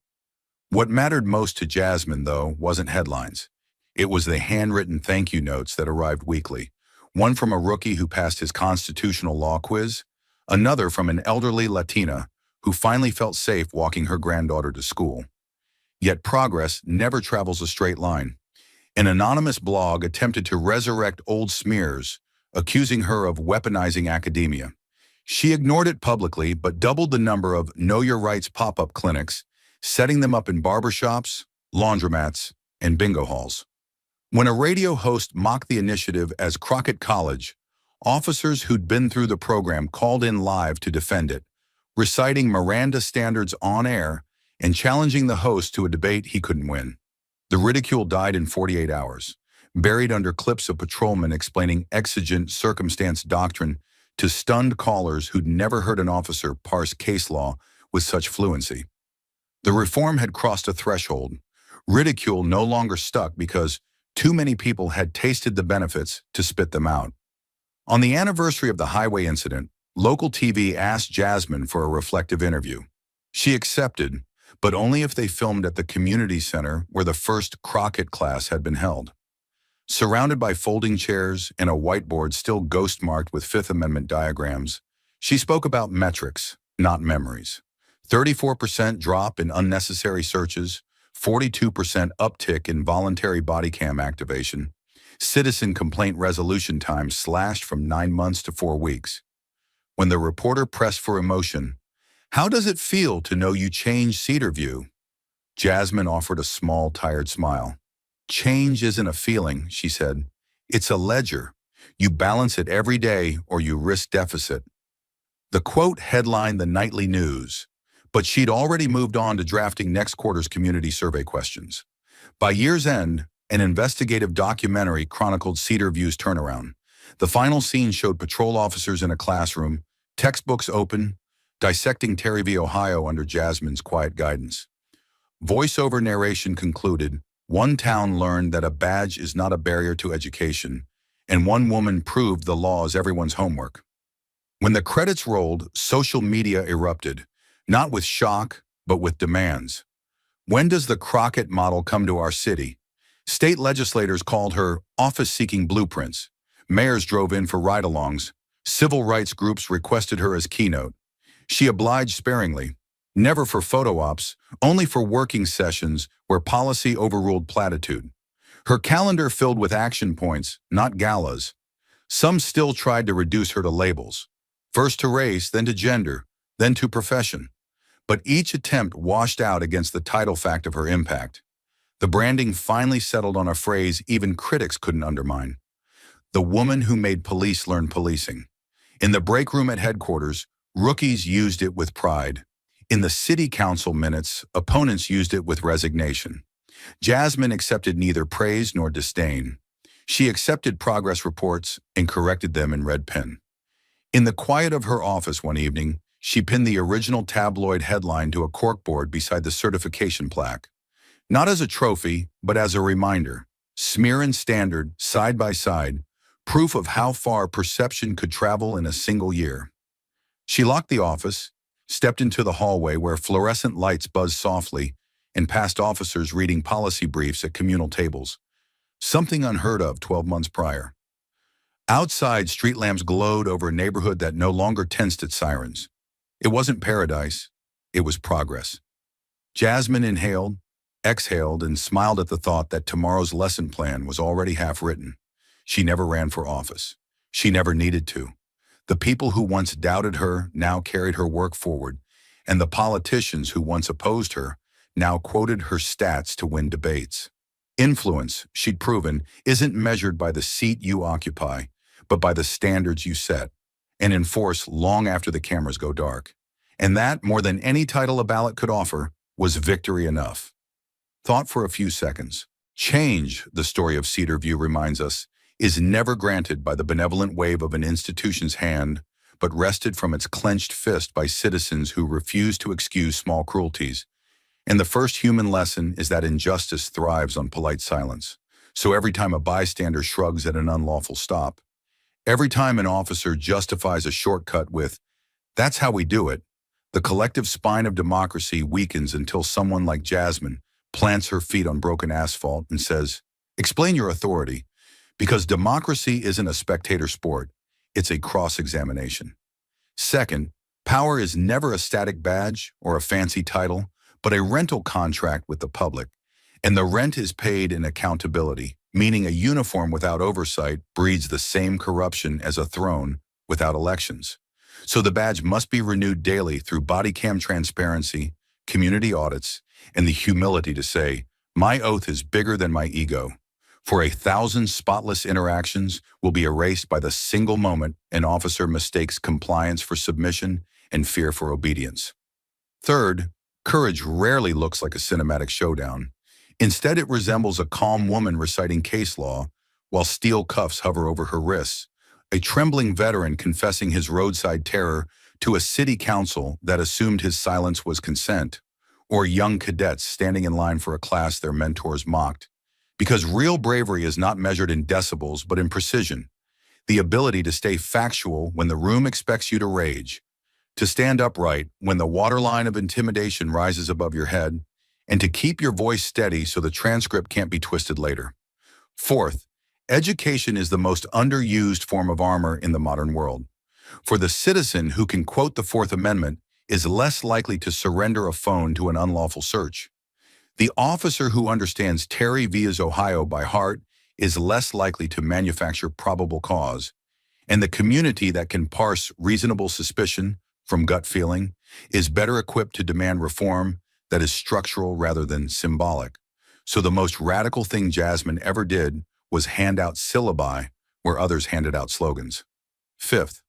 What mattered most to Jasmine, though, wasn't headlines. It was the handwritten thank you notes that arrived weekly. One from a rookie who passed his constitutional law quiz, another from an elderly Latina who finally felt safe walking her granddaughter to school. Yet progress never travels a straight line. An anonymous blog attempted to resurrect old smears, accusing her of weaponizing academia. She ignored it publicly, but doubled the number of Know Your Rights pop-up clinics, setting them up in barbershops, laundromats, and bingo halls. When a radio host mocked the initiative as Crockett College, officers who'd been through the program called in live to defend it, reciting Miranda standards on air and challenging the host to a debate he couldn't win. The ridicule died in 48 hours, buried under clips of patrolmen explaining exigent circumstance doctrine to stunned callers who'd never heard an officer parse case law with such fluency. The reform had crossed a threshold. Ridicule no longer stuck because too many people had tasted the benefits to spit them out. On the anniversary of the highway incident, local TV asked Jasmine for a reflective interview. She accepted, but only if they filmed at the community center where the first Crockett class had been held. Surrounded by folding chairs and a whiteboard still ghost-marked with Fifth Amendment diagrams, she spoke about metrics, not memories. 34% drop in unnecessary searches, 42% uptick in voluntary body cam activation, citizen complaint resolution time slashed from 9 months to 4 weeks. When the reporter pressed for emotion, "How does it feel to know you changed Cedarview?" Jasmine offered a small, tired smile. "Change isn't a feeling," she said. "It's a ledger. You balance it every day or you risk deficit." The quote headlined the nightly news, but she'd already moved on to drafting next quarter's community survey questions. By year's end, an investigative documentary chronicled Cedarview's turnaround. The final scene showed patrol officers in a classroom, textbooks open, dissecting Terry v. Ohio under Jasmine's quiet guidance. Voiceover narration concluded, one town learned that a badge is not a barrier to education, and one woman proved the law is everyone's homework. When the credits rolled, social media erupted, not with shock, but with demands. When does the Crockett model come to our city? State legislators called her office-seeking blueprints. Mayors drove in for ride-alongs. Civil rights groups requested her as keynote. She obliged sparingly, never for photo ops, only for working sessions where policy overruled platitude. Her calendar filled with action points, not galas. Some still tried to reduce her to labels, first to race, then to gender, then to profession. But each attempt washed out against the tidal fact of her impact. The branding finally settled on a phrase even critics couldn't undermine. The woman who made police learn policing. In the break room at headquarters, rookies used it with pride. In the city council minutes, opponents used it with resignation. Jasmine accepted neither praise nor disdain. She accepted progress reports and corrected them in red pen. In the quiet of her office one evening, she pinned the original tabloid headline to a corkboard beside the certification plaque. Not as a trophy, but as a reminder. Smear and standard, side by side, proof of how far perception could travel in a single year. She locked the office, stepped into the hallway where fluorescent lights buzzed softly, and passed officers reading policy briefs at communal tables, something unheard of 12 months prior. Outside, street lamps glowed over a neighborhood that no longer tensed its sirens. It wasn't paradise, it was progress. Jasmine inhaled, exhaled, and smiled at the thought that tomorrow's lesson plan was already half written. She never ran for office. She never needed to. The people who once doubted her now carried her work forward, and the politicians who once opposed her now quoted her stats to win debates. Influence, she'd proven, isn't measured by the seat you occupy, but by the standards you set and enforce long after the cameras go dark. And that, more than any title a ballot could offer, was victory enough. Thought for a few seconds. Change, the story of Cedar View reminds us, is never granted by the benevolent wave of an institution's hand, but wrested from its clenched fist by citizens who refuse to excuse small cruelties. And the first human lesson is that injustice thrives on polite silence. So every time a bystander shrugs at an unlawful stop, every time an officer justifies a shortcut with, "That's how we do it," the collective spine of democracy weakens until someone like Jasmine plants her feet on broken asphalt and says, "Explain your authority," because democracy isn't a spectator sport, it's a cross-examination. Second, power is never a static badge or a fancy title, but a rental contract with the public, and the rent is paid in accountability, meaning a uniform without oversight breeds the same corruption as a throne without elections. So the badge must be renewed daily through body cam transparency, community audits, and the humility to say, "My oath is bigger than my ego." For 1,000 spotless interactions will be erased by the single moment an officer mistakes compliance for submission and fear for obedience. Third, courage rarely looks like a cinematic showdown. Instead, it resembles a calm woman reciting case law while steel cuffs hover over her wrists, a trembling veteran confessing his roadside terror to a city council that assumed his silence was consent, or young cadets standing in line for a class their mentors mocked. Because real bravery is not measured in decibels but in precision, the ability to stay factual when the room expects you to rage, to stand upright when the waterline of intimidation rises above your head, and to keep your voice steady so the transcript can't be twisted later. Fourth, education is the most underused form of armor in the modern world. For the citizen who can quote the Fourth Amendment is less likely to surrender a phone to an unlawful search. The officer who understands Terry Via's Ohio by heart is less likely to manufacture probable cause. And the community that can parse reasonable suspicion from gut feeling is better equipped to demand reform that is structural rather than symbolic. So the most radical thing Jasmine ever did was hand out syllabi where others handed out slogans. Fifth,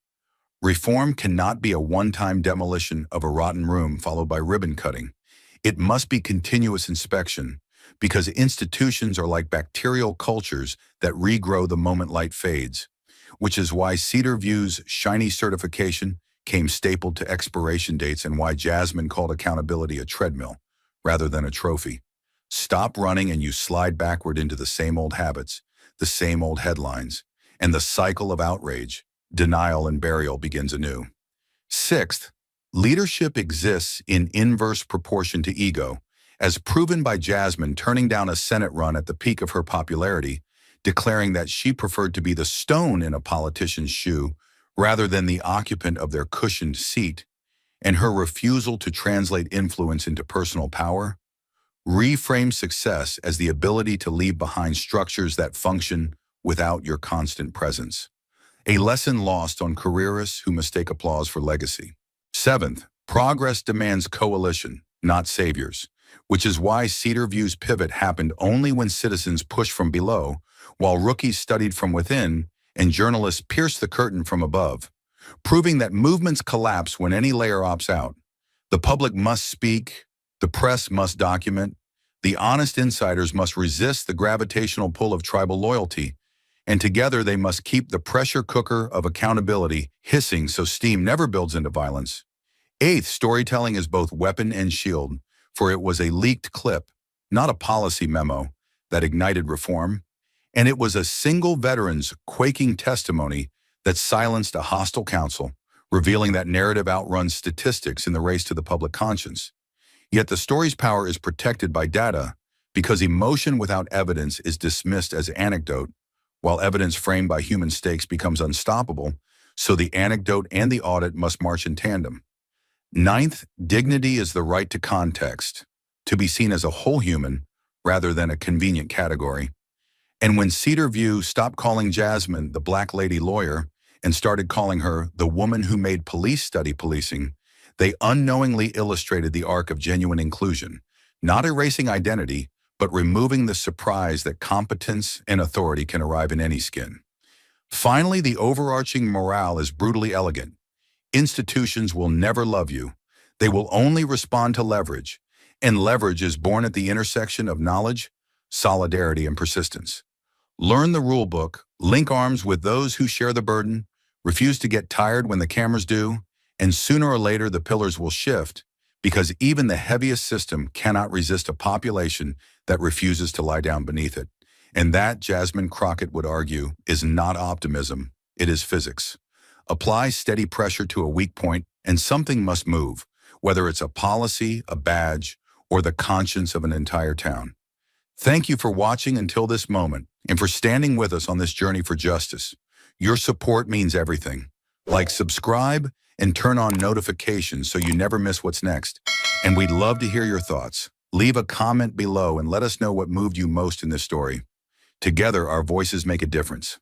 reform cannot be a one-time demolition of a rotten room followed by ribbon cutting. It must be continuous inspection, because institutions are like bacterial cultures that regrow the moment light fades, which is why Cedar View's shiny certification came stapled to expiration dates and why Jasmine called accountability a treadmill rather than a trophy. Stop running and you slide backward into the same old habits, the same old headlines, and the cycle of outrage, denial, and burial begins anew. Sixth, leadership exists in inverse proportion to ego, as proven by Jasmine turning down a Senate run at the peak of her popularity, declaring that she preferred to be the stone in a politician's shoe rather than the occupant of their cushioned seat, and her refusal to translate influence into personal power, reframe success as the ability to leave behind structures that function without your constant presence. A lesson lost on careerists who mistake applause for legacy. Seventh, progress demands coalition, not saviors, which is why Cedar View's pivot happened only when citizens pushed from below, while rookies studied from within and journalists pierced the curtain from above, proving that movements collapse when any layer opts out. The public must speak, the press must document, the honest insiders must resist the gravitational pull of tribal loyalty, and together they must keep the pressure cooker of accountability hissing so steam never builds into violence. Eighth, storytelling is both weapon and shield, for it was a leaked clip, not a policy memo, that ignited reform. And it was a single veteran's quaking testimony that silenced a hostile council, revealing that narrative outruns statistics in the race to the public conscience. Yet the story's power is protected by data because emotion without evidence is dismissed as anecdote, while evidence framed by human stakes becomes unstoppable, so the anecdote and the audit must march in tandem. Ninth, dignity is the right to context, to be seen as a whole human rather than a convenient category. And when Cedar View stopped calling Jasmine the black lady lawyer and started calling her the woman who made police study policing, they unknowingly illustrated the arc of genuine inclusion, not erasing identity, but removing the surprise that competence and authority can arrive in any skin. Finally, the overarching morale is brutally elegant. Institutions will never love you. They will only respond to leverage, and leverage is born at the intersection of knowledge, solidarity, and persistence. Learn the rule book, link arms with those who share the burden, refuse to get tired when the cameras do, and sooner or later the pillars will shift, because even the heaviest system cannot resist a population that refuses to lie down beneath it. And that, Jasmine Crockett would argue, is not optimism, it is physics. Apply steady pressure to a weak point and something must move, whether it's a policy, a badge, or the conscience of an entire town. Thank you for watching until this moment and for standing with us on this journey for justice. Your support means everything. Like, subscribe, and turn on notifications so you never miss what's next. And we'd love to hear your thoughts. Leave a comment below and let us know what moved you most in this story. Together, our voices make a difference.